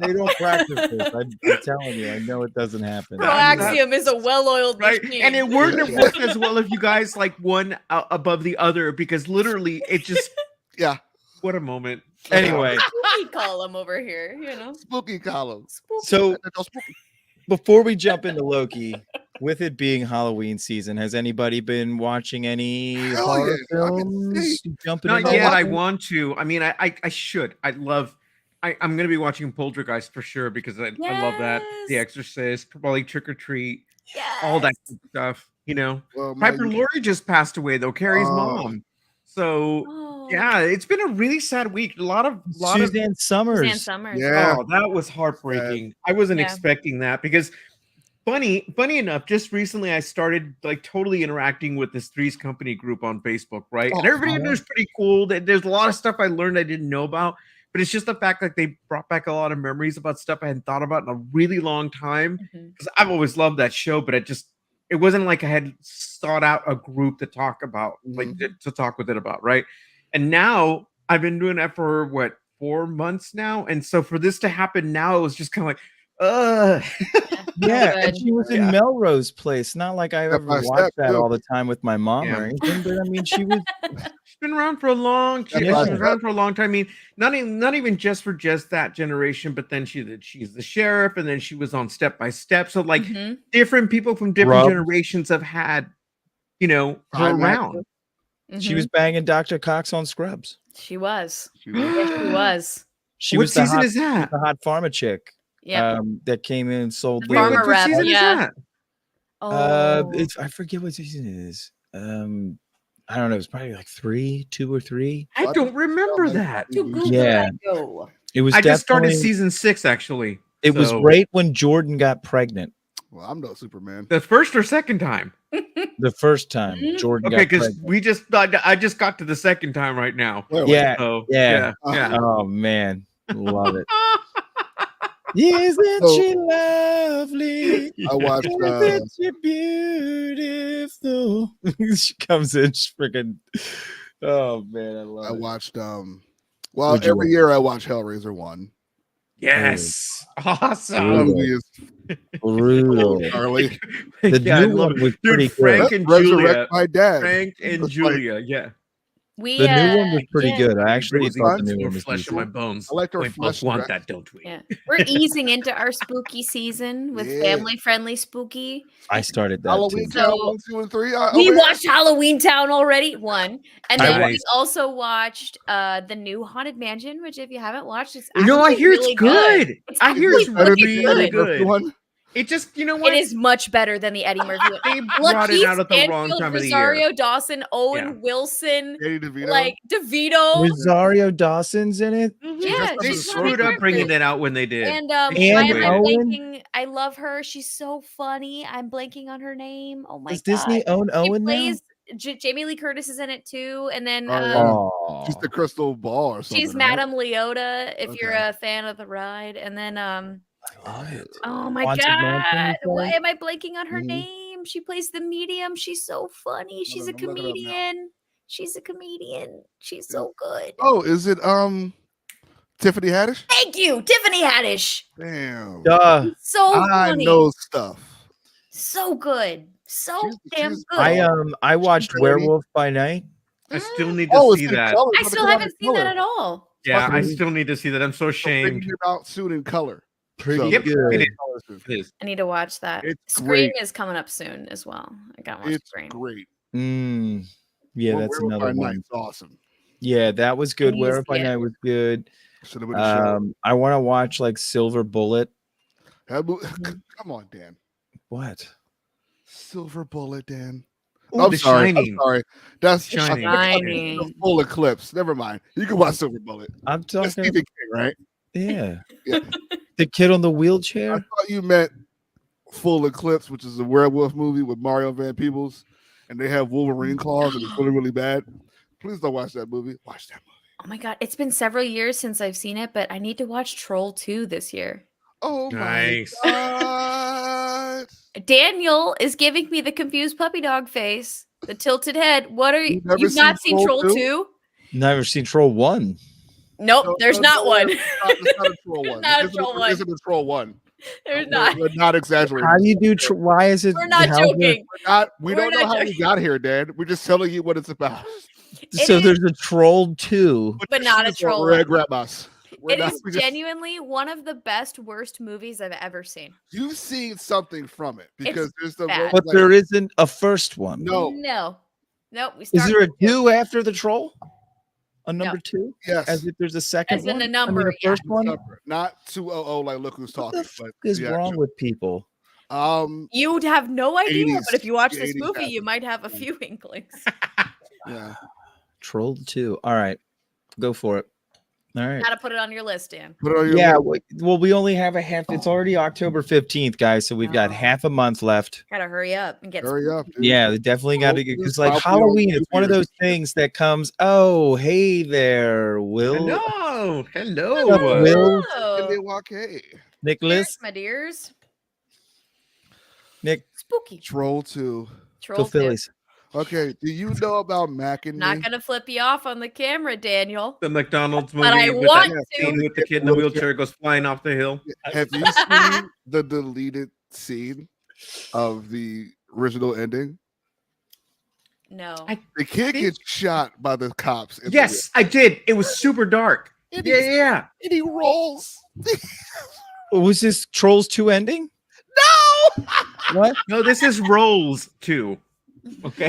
They don't practice this. I'm telling you, I know it doesn't happen. Proaxium is a well-oiled Right, machine. and it wouldn't have worked as well if you guys like one above the other, because literally it just Yeah. what a moment. Anyway, spooky column over here, you know. Spooky columns. Spooky. so Spooky. before we jump into Loki, with it being Halloween season, has anybody been watching any Hell horror yeah, I can films? Jumping Not into yet. I Halloween? want to. I mean, I should. I'm gonna be watching Poltergeist for sure because I love that. The Yes. Exorcist, probably Trick or Treat, Yes. all that good stuff. You know, Well, my- Piper Laurie just passed away though. Carrie's Oh. mom. So Oh. yeah, it's been a really sad week. A lot of Suzanne Summers. Suzanne Summers. Yeah. Oh, that was heartbreaking. I wasn't Yeah. expecting that because funny enough, just recently I started like totally interacting with this Three's Company group on Facebook, right? Oh, And everybody yeah. there's pretty cool. There's a lot of stuff I learned I didn't know about, but it's just the fact that they brought back a lot of memories about stuff I hadn't thought about in a really long time. Mhm. Because I've always loved that show, but it wasn't like I had sought out a group to talk about, like to talk with it about, right? And now I've been doing that for what, 4 months now, and so for this to happen now, it was just kind of like, Yeah, Good. and she was in Yeah. Melrose Place. Not like I Step ever by watched step, that too. all the time with my mom Yeah. or anything, but I mean, she was. she's been around for a long Step by she's been step. around for a long time. I mean, not even just for just that generation, but then she's the sheriff, and then she was on Step by Step. So like Mhm. different people from different Rub. generations have had, you know, her Time around. She Mhm. was banging Dr. Cox on Scrubs. She was. She was- Yes, she was. She What was the season hot, is that? the hot pharma chick. Yeah. That came in and sold The the. Pharma What rep, season yeah. is that? Oh. I forget what season it is. I don't know. It's probably like 2 or 3. I don't remember that. To Google Yeah. I go. It was. I just started definitely- season 6 actually. It was So- right when Jordan got pregnant. Well, I'm no Superman. The first or second time? The first time Mhm. Jordan Okay, got because pregnant. I just got to the second time right now. Wait, Yeah. So Yeah. yeah. Oh man, love it. Isn't So- she lovely? I watched. Isn't she beautiful? She comes in, she's freaking. Oh man, I love I it. watched. Well, What'd you every watch? year I watch Hellraiser 1. Yes. That Awesome. movie is Brutal. gnarly. The Yeah, I new love one was Dude, pretty Frank good. and Resurrect Julia. my dad. Frank and It's like- Julia. Yeah. We The new one was pretty yeah. good. I actually Brings thought the life new More one was flesh on my decent. bones. I like her We flesh both want dress. that, don't we? Yeah. We're easing into our spooky season with Yeah. family-friendly spooky. I started that Halloween too. Town So- 1, 2, and 3. We watched Halloween Town already, one. And then we Nice. also watched the new Haunted Mansion, which if you haven't watched, it's No, I actually hear really it's good. It's I hear actually it's better than really the Eddie good. Murphy one. It just, you know what? It is much better than the Eddie Murphy one. They brought it Lakeith out at the wrong Stanfield, time of the Rosario year. Dawson, Owen Yeah. Wilson, Danny DeVito. like DeVito. Rosario Dawson's in it. Yeah, They she's screwed up bringing it out when they did. And They why should am I have. Owen? blanking? I love her. She's so funny. I'm blanking on her name. Oh my Does god. Disney own She Owen now? plays Jamie Lee Curtis is in it too, and then Oh, yeah. Oh, She's the crystal ball or something. she's right? Madame Leota. If you're Okay. a fan of the ride, and then I love it. oh my Haunted Mansion, god, you why say? am I blanking on her Mhm. name? She plays the medium. She's so funny. She's a I'm looking it up now. comedian. She's a comedian. She's so good. Oh, is it Tiffany Haddish? Thank you, Tiffany Haddish. Damn. Duh. So I funny. know stuff. So good. So She's- damn she's- good. I watched pretty. Werewolf by Night. I still Mm. need to Oh, it's see in that. color. I It's still about to haven't come out seen in that at all. Yeah, I fucking- still need to see that. I'm so color. ashamed. Bringing it out soon in color. Pretty Yep, good. it is. It is. I need to watch that. It's Scream great. is coming up soon as well. I got to watch It's Scream. great. Mm. Yeah, that's another one. Night's awesome. Yeah, that was good. Where by Night was good. Should have been a show. I want to watch like Silver Bullet. Come on, Dan. What? Silver Bullet, Dan. Ooh, I'm sorry. That's Shining. Full Eclipse. Never mind. You can watch Silver Bullet. I'm talking. That's Stephen King, right? Yeah. The kid on the wheelchair. I thought you meant Full Eclipse, which is a werewolf movie with Mario Van Peebles, and they have Wolverine claws, and it's really, really bad. Please don't watch that movie. Watch that movie. Oh my God. It's been several years since I've seen it, but I need to watch Troll 2 this year. Oh nice. My God. Daniel is giving me the confused puppy dog face, the tilted head. What are you? You've not seen Troll 2? Never seen Troll 1. Nope, there's not one. It's not a Troll 1. Not a Troll 1. Isn't a Troll 1. There's not. We're not exaggerating. How do you do? Why is it? We're not joking. We don't know how we got here, Dan. We're just telling you what it's about. So there's a Troll 2, but not a Troll 1. It is genuinely one of the best, worst movies I've ever seen. You've seen something from it because there's but there isn't a first one. No. Nope. Is there a 2 after the Troll? A number 2? Yes. As if there's a second one? As in a number. The first one? Not 200 like Look Who's Talking. What is wrong with people? You would have no idea, 80s, but if you watch this movie, you might have a few inklings. Yeah. Troll 2. All right. Go for it. All right. Gotta put it on your list, Dan. Put it on your list. Well, we only have a half. It's already October 15th, guys. So we've got half a month left. Gotta hurry up and get. Hurry up. Dude. Yeah, they definitely got to get. Because like Halloween, it's one of those things that comes. Oh, hey there, Will. Hello. Will. Nicholas. Cheers, my dears. Nick. Spooky. Troll 2. Go Phillies. Okay, do you know about Mac and Not Me? gonna flip you off on the camera, Daniel. The McDonald's movie. But I with want that to. scene with the kid in the wheelchair goes flying off the hill. Have you seen the deleted scene of the original ending? No. The kid gets shot by the cops. Yes, I did. It was super dark. Yeah. And he rolls. Was this Trolls 2 ending? No! What? No, this is Rolls 2. Okay.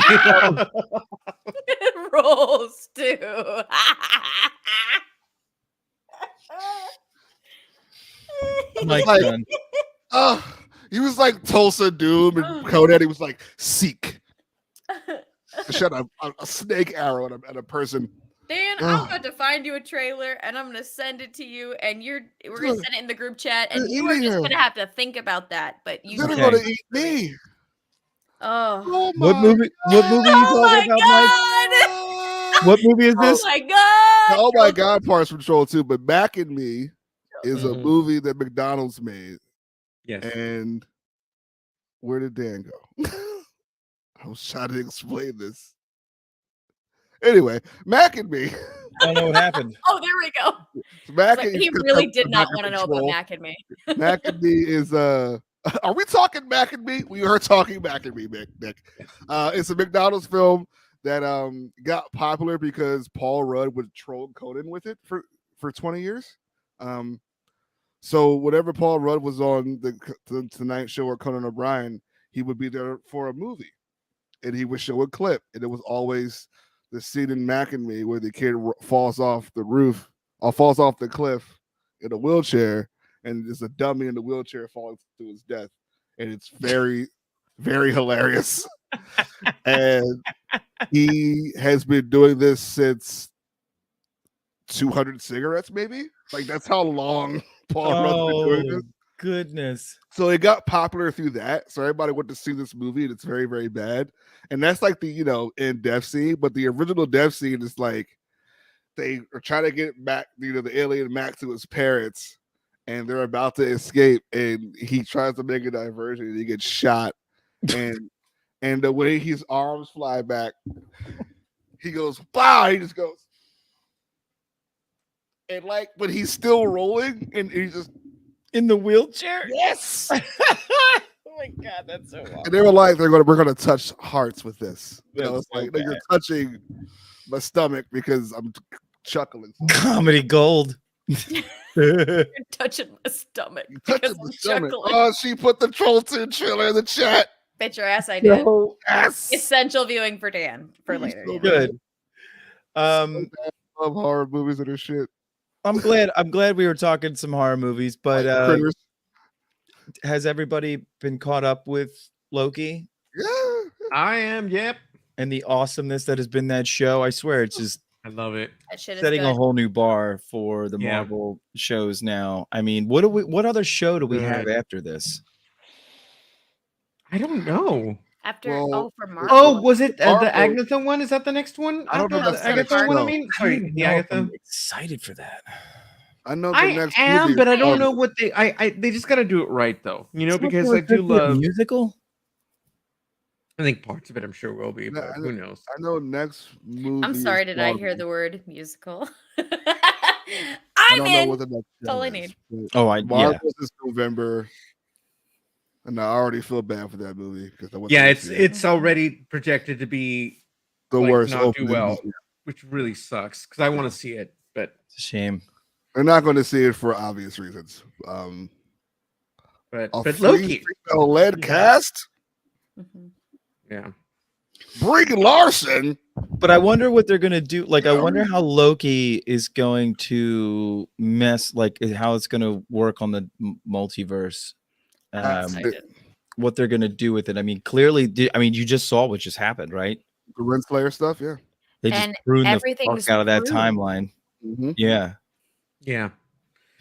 Rolls too. He was like Tulsa Doom and Conan. He was like Seek. Shut up. A snake arrow at a person. Dan, I'm about to find you a trailer and I'm gonna send it to you, and we're gonna send it in the group chat, and you are just gonna have to think about that. But you they're gonna eat me. Oh, what movie? What movie are you talking about, Mike? What movie is this? Oh my god! Oh my god! Parts from Troll 2, but Mac and Me is a movie that McDonald's made. Yes. And where did Dan go? I was trying to explain this. Anyway, Mac and Me. I don't know what happened. Oh, there we go. He really did not want to know about Mac and Me. Mac and Me is are we talking Mac and Me? We are talking Mac and Me, Nick. It's a McDonald's film that got popular because Paul Rudd would troll Conan with it for 20 years. So whenever Paul Rudd was on the Tonight Show or Conan O'Brien, he would be there for a movie, and he would show a clip, and it was always the scene in Mac and Me where the kid falls off the roof or falls off the cliff in a wheelchair, and there's a dummy in the wheelchair falling to his death, and it's very, very hilarious. And he has been doing this since 200 cigarettes, maybe. Like that's how long Paul Rudd's been doing this. Goodness. So it got popular through that. So everybody went to see this movie, and it's very, very bad. And that's like the in death scene, but the original death scene is like they are trying to get back, the alien Mac to his parents, and they're about to escape, and he tries to make a diversion, and he gets shot, and the way his arms fly back, he goes, "Wow!" He just goes, and but he's still rolling, and he's just in the wheelchair. Yes. Oh my god, that's so awesome. And they were like, we're gonna touch hearts with this. It's like you're touching my stomach because I'm chuckling. Comedy gold. You're touching my stomach. Touching my stomach. Oh, she put the Troll 2 trailer in the chat. Bet your ass I did. No. Yes. Essential viewing for Dan for later. So Good. I love horror movies that are shit. I'm glad we were talking some horror movies, but Critters. has everybody been caught up with Loki? Yeah. I am. Yep. And the awesomeness that has been that show. I swear it's just I love it. That shit is setting good. a whole new bar for the Marvel shows now. I mean, what other show do we have after this? I don't know. After for Marvel. Oh, was it the Marvel. Agatha one? Is that the next one? I don't know After if that's the the next Agatha one. I show. mean, I sorry, don't the know if Agatha. I'm excited for that. I know the I next am, movie but I is don't know Marvel. what they just got to do it right though. You know, It's not because more I do supposed to be a love. musical. I think parts of it, I'm sure, will be, but who knows? I know next movie. I'm sorry, is did I Marvel. hear the word musical? I I'm don't know in. what the next That's all show I is, need. but Marvel's is November, and I already feel bad for that movie because it's already projected to be the like, worst. not do opening well, movie. which really sucks because I want to see it, but It's a shame. They're not going to see it for obvious reasons. but Loki led cast. Yeah. Brie Larson. But I wonder what they're gonna do. Like, I wonder how Loki is going to how it's gonna work on the multiverse. What they're gonna do with it. I mean, clearly, you just saw what just happened, right? The Renslayer stuff, yeah. They just pruned the fuck out of that timeline. Mm-hmm. Yeah. Yeah.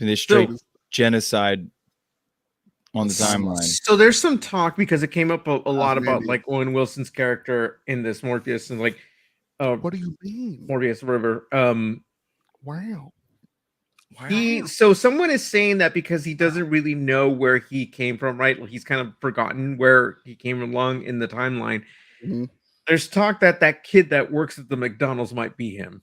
And they straight genocide on the timeline. So there's some talk because it came up a lot about like Owen Wilson's character in this Morpheus and like what do you mean? Morpheus River. Wow. So someone is saying that because he doesn't really know where he came from, right? Like he's kind of forgotten where he came along in the timeline. Mm-hmm. There's talk that kid that works at the McDonald's might be him.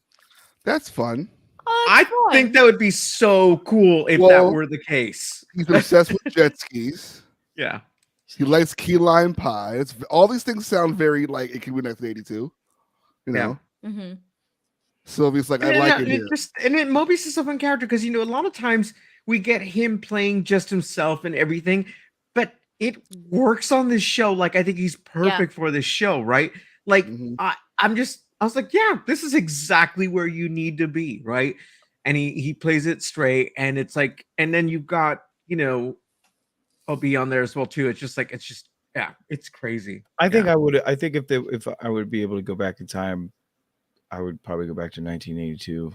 That's fun. I think that would be so cool if that were the case. He's obsessed with jet skis. Yeah. He likes key lime pie. All these things sound very like it could be 1982. You know? Yeah. Mm-hmm. Sylvie's like, I like it here. Mobius is a fun character because, a lot of times we get him playing just himself and everything, but it works on this show. Like, I think he's perfect for this show, right? Like, I was like, yeah, this is exactly where you need to be, right? And he plays it straight, and it's like, and then you've got, I'll be on there as well too. It's just it's crazy. I think if I would be able to go back in time, I would probably go back to 1982,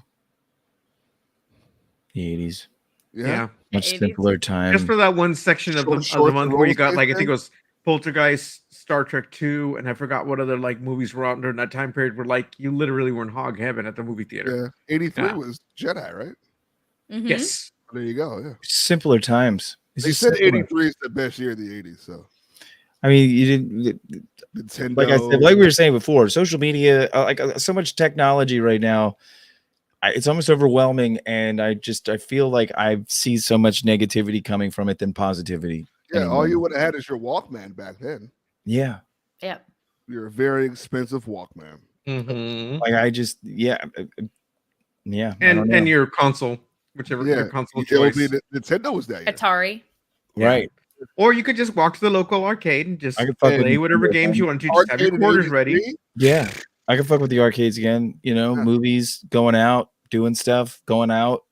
the 80s. Yeah. Much simpler time. Just for that one section of the month where you got like, I think it was Poltergeist, Star Trek 2, and I forgot what other like movies were out during that time period where like you literally were in hog heaven at the movie theater. Yeah. 83 was Jedi, right? Mm-hmm. Yes. There you go. Yeah. Simpler times. They said 83 is the best year of the 80s, so. I mean, you didn't. Nintendo. Like I said, like we were saying before, social media, so much technology right now, it's almost overwhelming, and I feel like I see so much negativity coming from it than positivity. Yeah, all you would have had is your Walkman back then. Yeah. Yeah. You're a very expensive Walkman. Mm-hmm. Yeah. And your console, whichever your console choice. Nintendo was that year. Atari. Right. Or you could just walk to the local arcade and just play whatever games you want to. Just have your quarters ready. Yeah. I can fuck with the arcades again. Movies, going out, doing stuff, going out,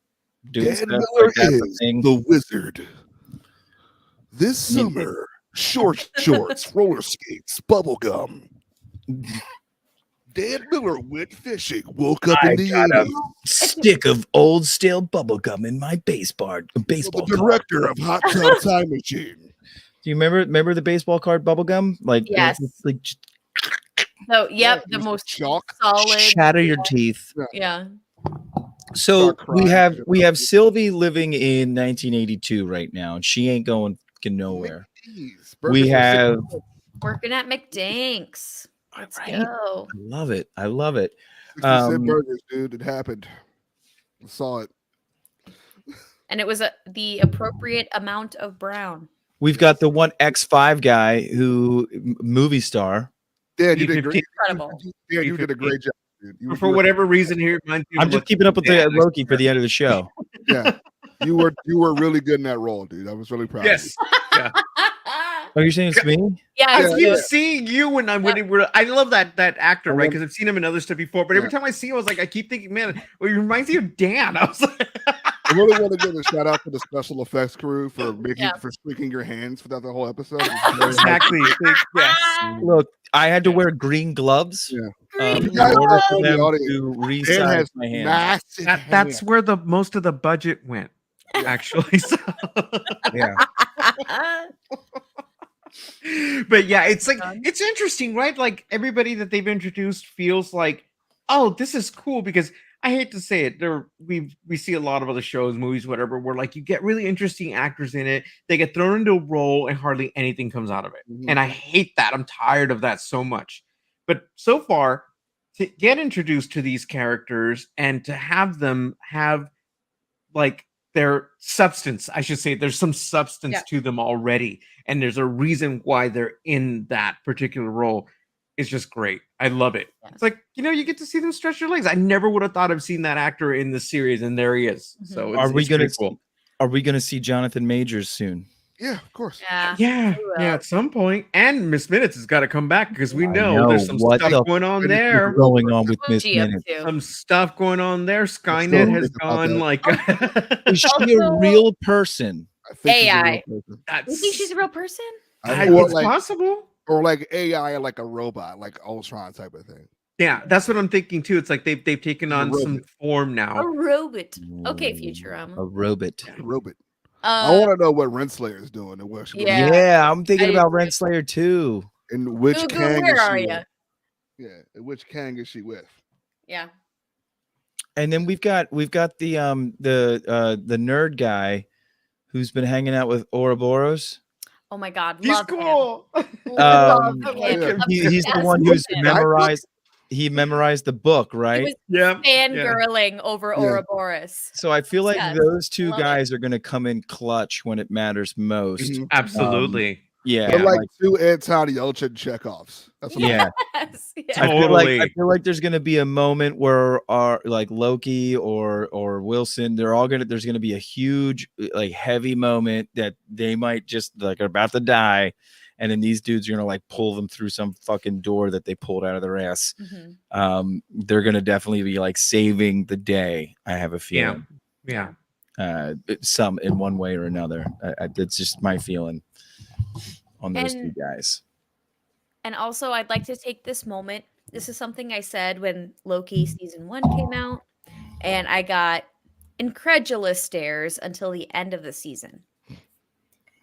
doing stuff. Miller is the wizard. This summer, short shorts, roller skates, bubblegum. Dan Miller went fishing, woke up in the 80s. Stick of old stale bubblegum in my baseball the director of Hot Tub Time Machine. Do you remember the baseball card bubblegum? Like, yes. Like, so, the most solid. Shatter your teeth. Yeah. So we have Sylvie living in 1982 right now, and she ain't going nowhere. We have working at McDanks. Let's go. I love it. 60 burgers, dude. It happened. I saw it. And it was the appropriate amount of brown. We've got the one X5 guy who movie star. Yeah, you did great. Incredible. Yeah, you did a great job, dude. For whatever reason here, I'm just keeping up with the Loki for the end of the show. Yeah. You were really good in that role, dude. I was really proud of you. Yeah. Oh, you're saying it's me? Yeah, I keep seeing you when I'm winning. I love that actor, right? Because I've seen him in other stuff before. But every time I see him, I was like, I keep thinking, man, well, he reminds me of Dan. I was like, I really want to give a shout out to the special effects crew for squeaking your hands throughout the whole episode. Exactly. Yes. Look, I had to wear green gloves in order for them to resize my hands. That's where most of the budget went, actually. So. Yeah. But yeah, it's like it's interesting, right? Like everybody that they've introduced feels like, oh, this is cool, because I hate to say it, we see a lot of other shows, movies, whatever, where like you get really interesting actors in it, they get thrown into a role and hardly anything comes out of it. And I hate that. I'm tired of that so much. But so far, to get introduced to these characters and to have them have like their substance, I should say, there's some substance to them already, and there's a reason why they're in that particular role. It's just great. I love it. It's like, you get to see them stretch their legs. I never would have thought of seeing that actor in the series, and there he is. So are we gonna see Jonathan Majors soon? Yeah, of course. Yeah, at some point. And Miss Minutes has got to come back, because we know there's some stuff going on there. Going on with Miss Minutes. Some stuff going on there. Skynet has gone like. Is she a real person? AI. You think she's a real person? It's possible. Or like AI, like a robot, like Ultron type of thing. Yeah, that's what I'm thinking too. It's like they've taken on some form now. A robot. Okay, Futurama. A robot. I want to know what Renslayer is doing and where she. Yeah, I'm thinking about Renslayer too. And which Kang where are you? Yeah, and which Kang is she with? Yeah. And then we've got the nerd guy who's been hanging out with Ouroboros. Oh my God, he's cool. Love him. He's the one who's memorized. He memorized the book, right? Fangirling over Ouroboros. So I feel like those two guys are going to come in clutch when it matters most. Absolutely. They're like two Anton Yelchin Chekhovs. That's what I feel like there's going to be a moment where like Loki or Wilson, there's going to be a huge, like, heavy moment that they might just like are about to die. And then these dudes are going to like pull them through some fucking door that they pulled out of their ass. They're going to definitely be like saving the day. I have a feeling. Yeah. Some in one way or another. That's just my feeling on those two guys. And also, I'd like to take this moment. This is something I said when Loki season 1 came out, and I got incredulous stares until the end of the season.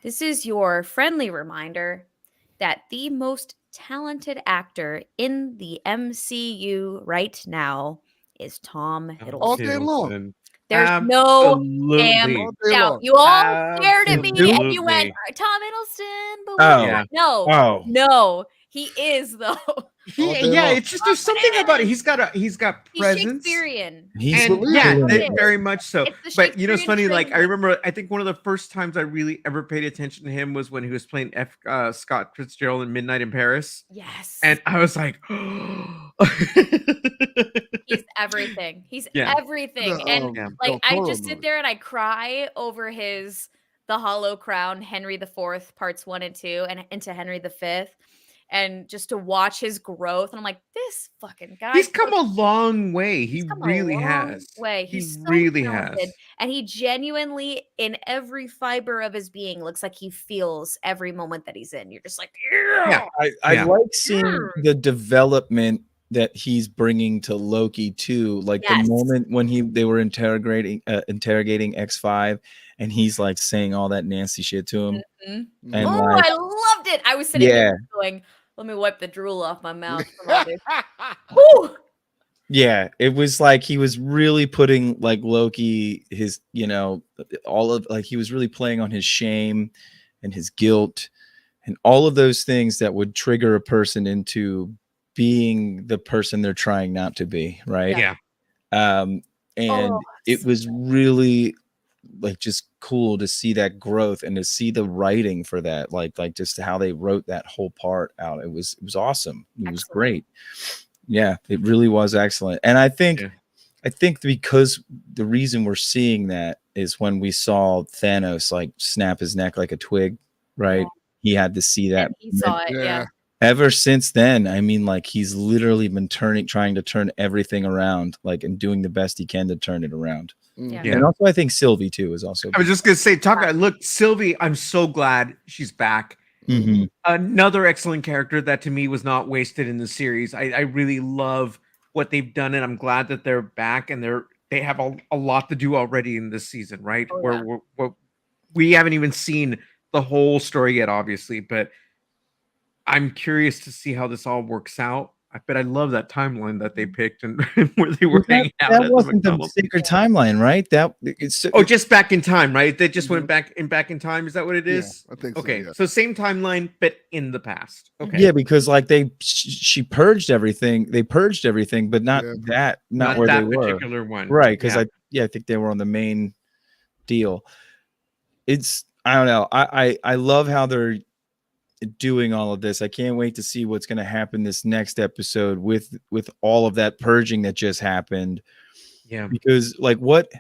This is your friendly reminder that the most talented actor in the MCU right now is Tom Hiddleston. All day long. There's no damn doubt. You all stared at me and you went, Tom Hiddleston. No, he is though. It's just there's something about it. He's got presence. He's Shakespearean. Very much so. But it's funny. Like I remember, I think one of the first times I really ever paid attention to him was when he was playing Scott Fitzgerald in Midnight in Paris. Yes. And I was like, he's everything. He's everything. I just sit there and I cry over the Hollow Crown, Henry IV parts 1 and 2, and into Henry V. And just to watch his growth, and I'm like, this fucking guy. He's come a long way. He really has. He's really talented. And he genuinely, in every fiber of his being, looks like he feels every moment that he's in. You're just like, I like seeing the development that he's bringing to Loki too. Like the moment when they were interrogating X5, and he's like saying all that nasty shit to him. And I loved it. I was sitting there going, let me wipe the drool off my mouth. Yeah, it was like he was really putting like Loki, his, he was really playing on his shame and his guilt and all of those things that would trigger a person into being the person they're trying not to be, right? It was really like just cool to see that growth and to see the writing for that, like just how they wrote that whole part out. It was awesome. It was great. Yeah, it really was excellent. And I think because the reason we're seeing that is when we saw Thanos like snap his neck like a twig, right? he had to see that. And he saw it. Yeah. Ever since then, I mean, like he's literally been trying to turn everything around, like and doing the best he can to turn it around. Yeah. And also, I think Sylvie too is also. I was just gonna say, look, Sylvie. I'm so glad she's back. Mm-hmm. Another excellent character that to me was not wasted in the series. I really love what they've done, and I'm glad that they're back and they have a lot to do already in this season, right? Oh, Where we haven't even seen the whole story yet, obviously, but I'm curious to see how this all works out. But I love that timeline that they picked and where they were hanging out. That wasn't the sacred timeline, right? Just back in time, right? They just went back in time. Is that what it is? Yeah, I think okay. so. Yeah. So same timeline, but in the past. Okay. Yeah, because like she purged everything. They purged everything, but not where that they were. Particular one, right? Because I think they were on the main deal. I don't know. I love how they're doing all of this. I can't wait to see what's going to happen this next episode with all of that purging that just happened. Yeah, because like what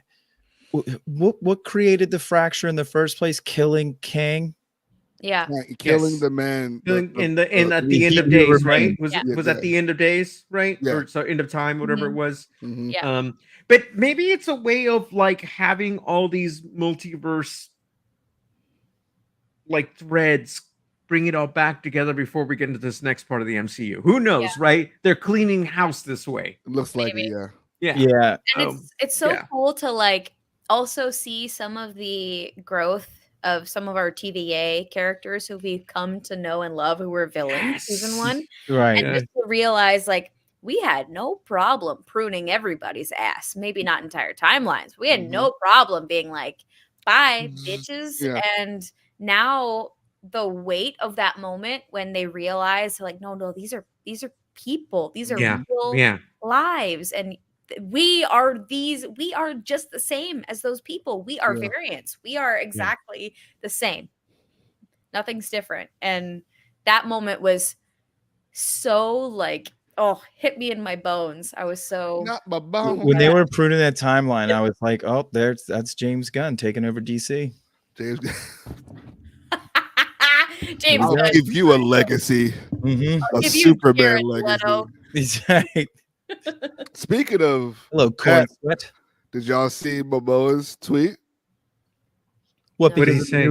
created the fracture in the first place? Killing Kang. Yeah, killing the man at the end of days, right? Was at the end of days, right? Yeah. Or so end of time, whatever it was. Mm-hmm. Yeah. But maybe it's a way of like having all these multiverse like threads, bring it all back together before we get into this next part of the MCU. Who knows, right? They're cleaning house this way. It looks like it, yeah. And it's so cool to like also see some of the growth of some of our TVA characters who we've come to know and love, who were villains season 1, right? And just to realize like we had no problem pruning everybody's ass. Maybe not entire timelines. We had no problem being like, "Bye, bitches," and now the weight of that moment when they realize like no these are people, these are real lives, and we are just the same as those people. We are variants. We are exactly the same. Nothing's different. And that moment was so like hit me in my bones. I was so not my bones. When they were pruning that timeline, I was like, oh, that's James Gunn taking over DC. James James, I'll give you a legacy, a Superman legacy. Exactly. Speaking of, hello, Corn Sweat. Did y'all see Momoa's tweet? What did he say?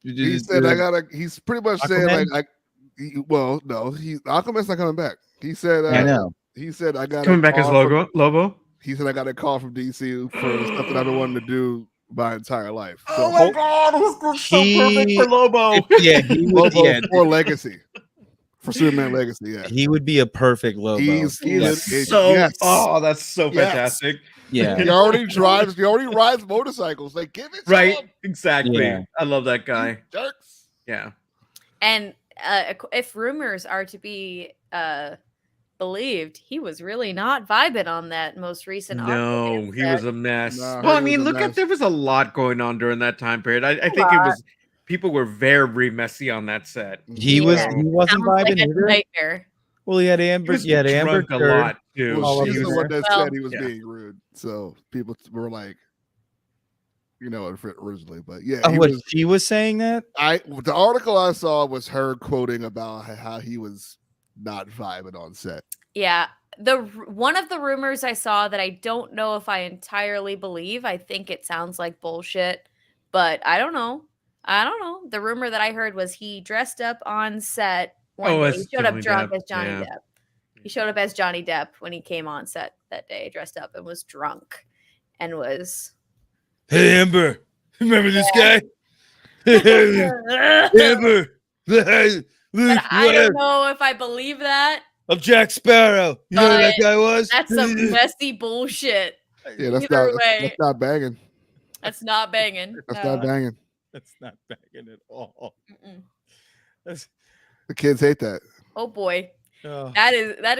He said, he's pretty much saying like, Aquaman's not coming back. He said, I know. He said, I got coming back as Lobo. He said, I got a call from DC for stuff that I've been wanting to do my entire life. So, oh my God, this is so perfect for Lobo. He would, Lobo for legacy. For Superman legacy, yeah. He would be a perfect Lobo. He's so that's so fantastic. Yeah. He already rides motorcycles. Like, give it right. some. Exactly. Yeah. I love that guy. Jerks. Yeah. And if rumors are to be believed, he was really not vibing on that most recent. No, he was a mess. No, well, I mean, there was a lot going on during that time period. I think it was people were very messy on that set. He wasn't vibing either. Nightmare. Well, he had Amber. He had Amber a lot too. Well, she's the one that said he was being rude, so people were like, originally, but she was saying that. The article I saw was her quoting about how he was not vibing on set. Yeah. One of the rumors I saw that I don't know if I entirely believe, I think it sounds like bullshit, but I don't know. The rumor that I heard was he dressed up on set one day. He showed up drunk as Johnny Depp. He showed up as Johnny Depp when he came on set that day, dressed up and was drunk and was. Hey, Amber, remember this guy? Amber. But I don't know if I believe that. Of Jack Sparrow. You know who that guy was? That's some messy bullshit. Yeah, that's not banging. That's not banging. That's not banging. That's not banging at all. The kids hate that. Oh boy. Oh. That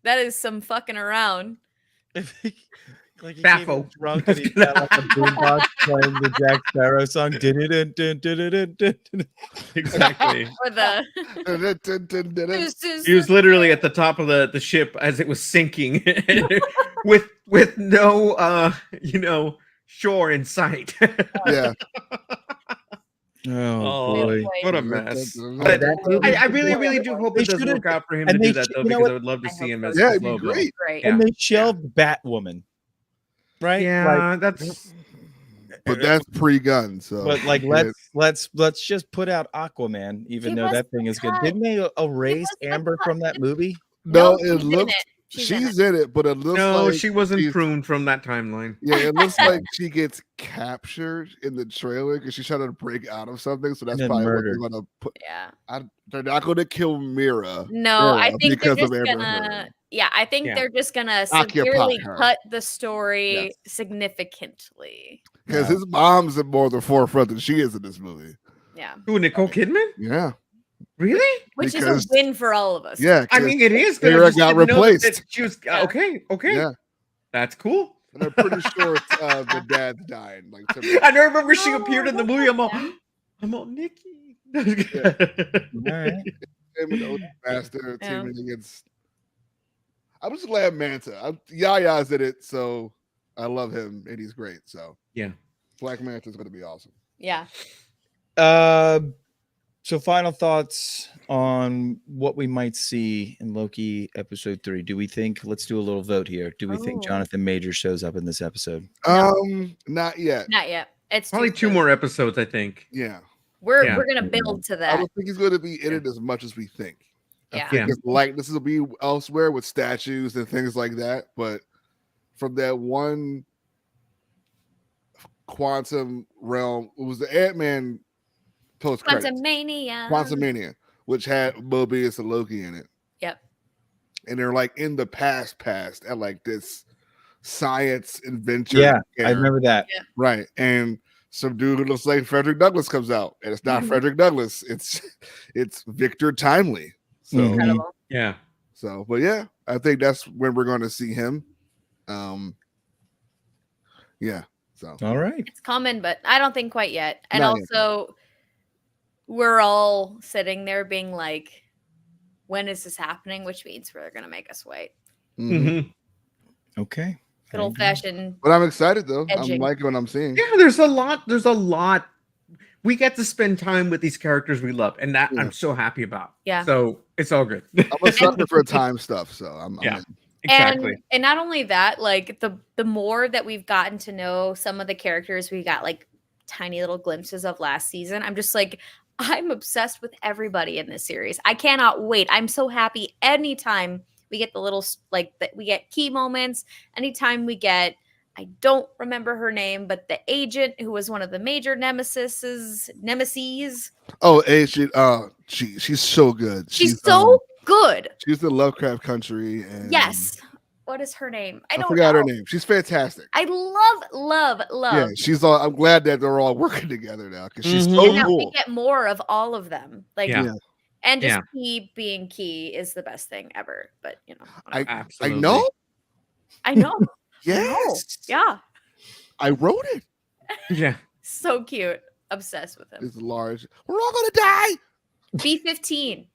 is some fucking around. Like he Baffle. Drunk and he got like a boombox playing the Jack Sparrow song. Exactly. Or the he was literally at the top of the ship as it was sinking with no shore in sight. Yeah. Oh boy, what a mess! But I really do hope it does work out for him to do that though, because I would love to see him as it'd be Lobo. great. And they shelved Batwoman, right? Yeah, that's. But that's pre-gun, so. But like, let's just put out Aquaman, even though that thing is good. Didn't they erase Amber from that movie? No, it looks. She's in it, but it looks like she wasn't pruned from that timeline. Yeah, it looks like she gets captured in the trailer because she's trying to break out of something. So that's probably murdered. what they're gonna put. Yeah, they're not gonna kill Mira. No, I think they're because just gonna. Yeah, I think they're just gonna severely cut the story significantly. Because his mom's in more the forefront than she is in this movie. Yeah. Who, Nicole Kidman? Yeah. Really? Which is a win for all of us. Yeah, I mean it is. Mira got replaced. She was okay. Yeah, that's cool. And I'm pretty sure the dad's dying. Like I remember she appeared in the movie. I'm all Nikki. All right. Him and the old bastard teaming against. I'm just glad Manta. Yaya's in it, so I love him and he's great. So yeah, Black Manta's going to be awesome. Yeah. So final thoughts on what we might see in Loki episode 3. Do we think, let's do a little vote here. Do we think Jonathan Majors shows up in this episode? Not yet. Not yet. It's probably 2 more episodes, I think. Yeah. We're gonna build to that. I don't think he's going to be in it as much as we think. Yeah. I think his likeness will be elsewhere with statues and things like that, but from that one quantum realm, it was the Ant-Man post-credits. Quantumania, which had Mobius and Loki in it. Yep. And they're like in the past at like this science adventure. Yeah, I remember that. Yeah. Right. And some dude who looks like Frederick Douglass comes out, and it's not Frederick Douglass. It's Victor Timely. So incredible. Yeah. So, but yeah, I think that's when we're going to see him. Yeah. So all right, it's coming, but I don't think quite yet. And Not also, we're all sitting there being like, "When is this happening?" Which means they're going to make us wait. Okay. Good old fashioned. But I'm excited though. Edging. I'm liking what I'm seeing. Yeah, there's a lot. We get to spend time with these characters we love, and that I'm so happy about. Yeah. So it's all good. I'm a sucker for time stuff, so I'm in. Exactly. And not only that, like the more that we've gotten to know some of the characters we got like tiny little glimpses of last season, I'm just like, I'm obsessed with everybody in this series. I cannot wait. I'm so happy anytime we get the little we get key moments, anytime we get, I don't remember her name, but the agent who was one of the major nemesis. Oh, agent. She's so good. She's so good. She's the Lovecraft Country. And yes. What is her name? I forgot her name. She's fantastic. I love. Yeah, she's all. I'm glad that they're all working together now because she's so cool. We get more of all of them. Like, and just Key being Key is the best thing ever. But you know, I know. Yes. Yeah. I wrote it. Yeah. So cute. Obsessed with him. It's large. We're all gonna die. B-15.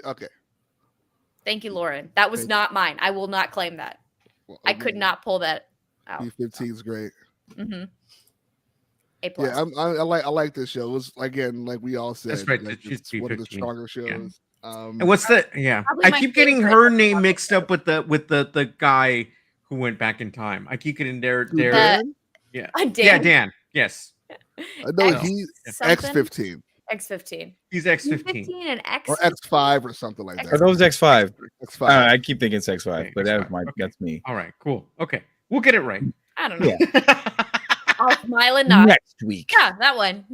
Okay. Thank you, Lauren. That was not mine. I will not claim that. Well, I could not pull that out. B-15 is great. Mm-hmm. A+. Yeah, I like this show. It was again, like we all said, that's right. Like, it's one of the stronger shows. Yeah. And what's the I keep getting her name mixed up with the guy who went back in time. I keep getting their Dan? Yeah. Dan? Yeah, Dan. Yes. I know he's X-15. X-15. He's X-15. X-15 and X or X5 or something like that. Are those X5? X5. I keep thinking it's X5, okay, but X5. That's me. All right, cool. Okay, we'll get it right. I don't know. I'll smile and nod. Next week. Yeah, that one.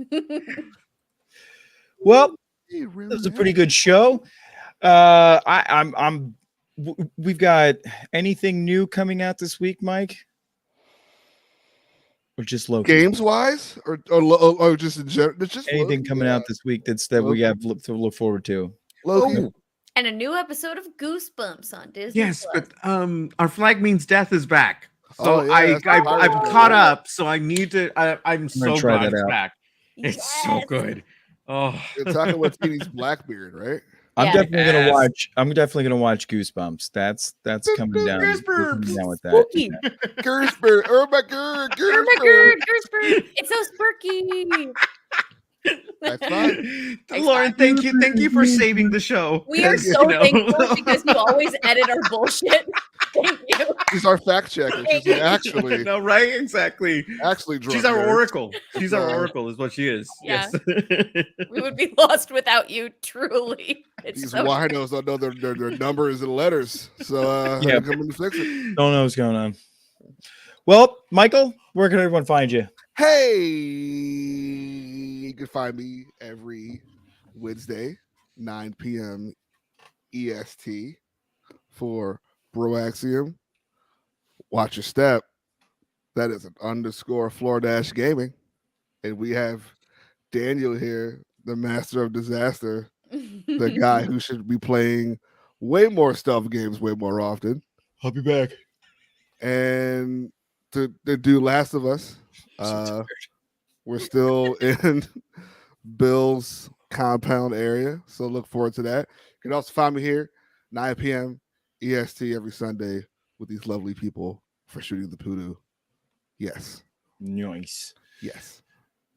Well, this was a pretty good show. We've got anything new coming out this week, Mike? Or just Loki? Games wise, or just in general? Just anything coming out this week that we have to look forward to. Loki. And a new episode of Goosebumps on Disney. Yes, Plus. but our Flag Means Death is back. So I've caught up. So I need to. I'm so glad it's back. Yes. It's so good. Oh, you're talking about Teeny's Blackbeard, right? I'm definitely gonna watch. I'm definitely gonna watch Goosebumps. That's coming down. Down with that. Spooky. Gershberg. Oh my god. Gershberg. It's so spooky. That's fine. Lauren, thank you. Thank you for saving the show. We are so thankful because you always edit our bullshit. Thank you. She's our fact checker. She's like, actually. No, right? Exactly. Actually, she's our oracle. She's our oracle, is what she is. Yeah. Yes. We would be lost without you, truly. These winos don't know their numbers and letters. So yeah, come in to fix it. Don't know what's going on. Well, Michael, where can everyone find you? Hey, you can find me every Wednesday, 9 p.m. EST for Bro Axiom. Watch your step. That is an _ Floor Dash Gaming. And we have Daniel here, the master of disaster, the guy who should be playing way more stealth games way more often. I'll be back. And to do Last of Us, we're still in Bill's compound area, so look forward to that. You can also find me here 9 p.m. EST every Sunday with these lovely people for Shooting the Poodoo. Yes. Nice. Yes.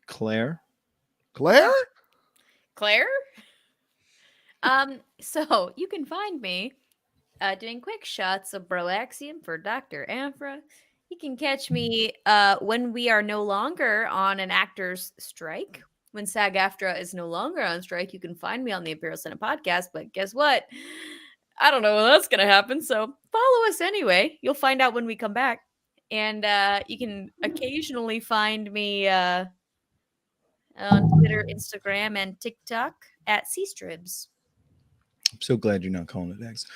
Claire? So you can find me doing quick shots of Bro Axiom for Dr. Afra. You can catch me when we are no longer on an actor's strike. When SAG-AFTRA is no longer on strike, you can find me on the Imperial Senate podcast. But guess what? I don't know when that's going to happen. So follow us anyway. You'll find out when we come back. And you can occasionally find me on Twitter, Instagram, and TikTok at Cstribs. I'm so glad you're not calling it X.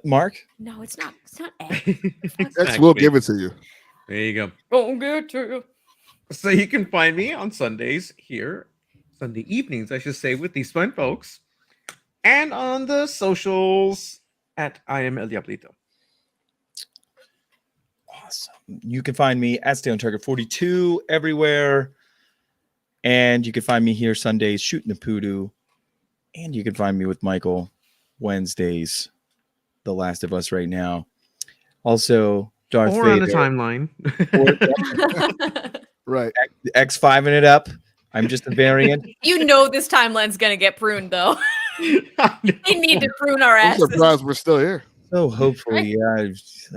Mark? No, it's not. It's not X. X will give it to you. There you go. Won't get to you. So you can find me on Sundays here, Sunday evenings, I should say, with these fine folks, and on the socials at I am El Diablito. Awesome. You can find me at Stay on Target 42 everywhere, and you can find me here Sundays Shooting the Poodoo, and you can find me with Michael Wednesdays, The Last of Us right now. Also, Darth Vader. On the timeline. Right. X5ing it up. I'm just a variant. You know this timeline's going to get pruned, though. They need to prune our asses. I'm surprised we're still here. So hopefully,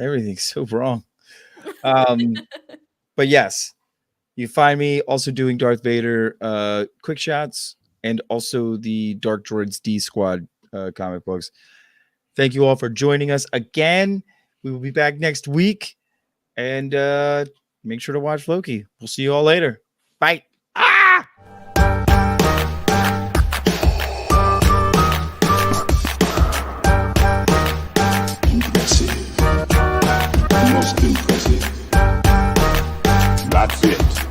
everything's so wrong. But yes, you find me also doing Darth Vader quick shots and also the Dark Droids D Squad comic books. Thank you all for joining us again. We will be back next week, and make sure to watch Loki. We'll see you all later. Bye. Impressive. Most impressive. That's it.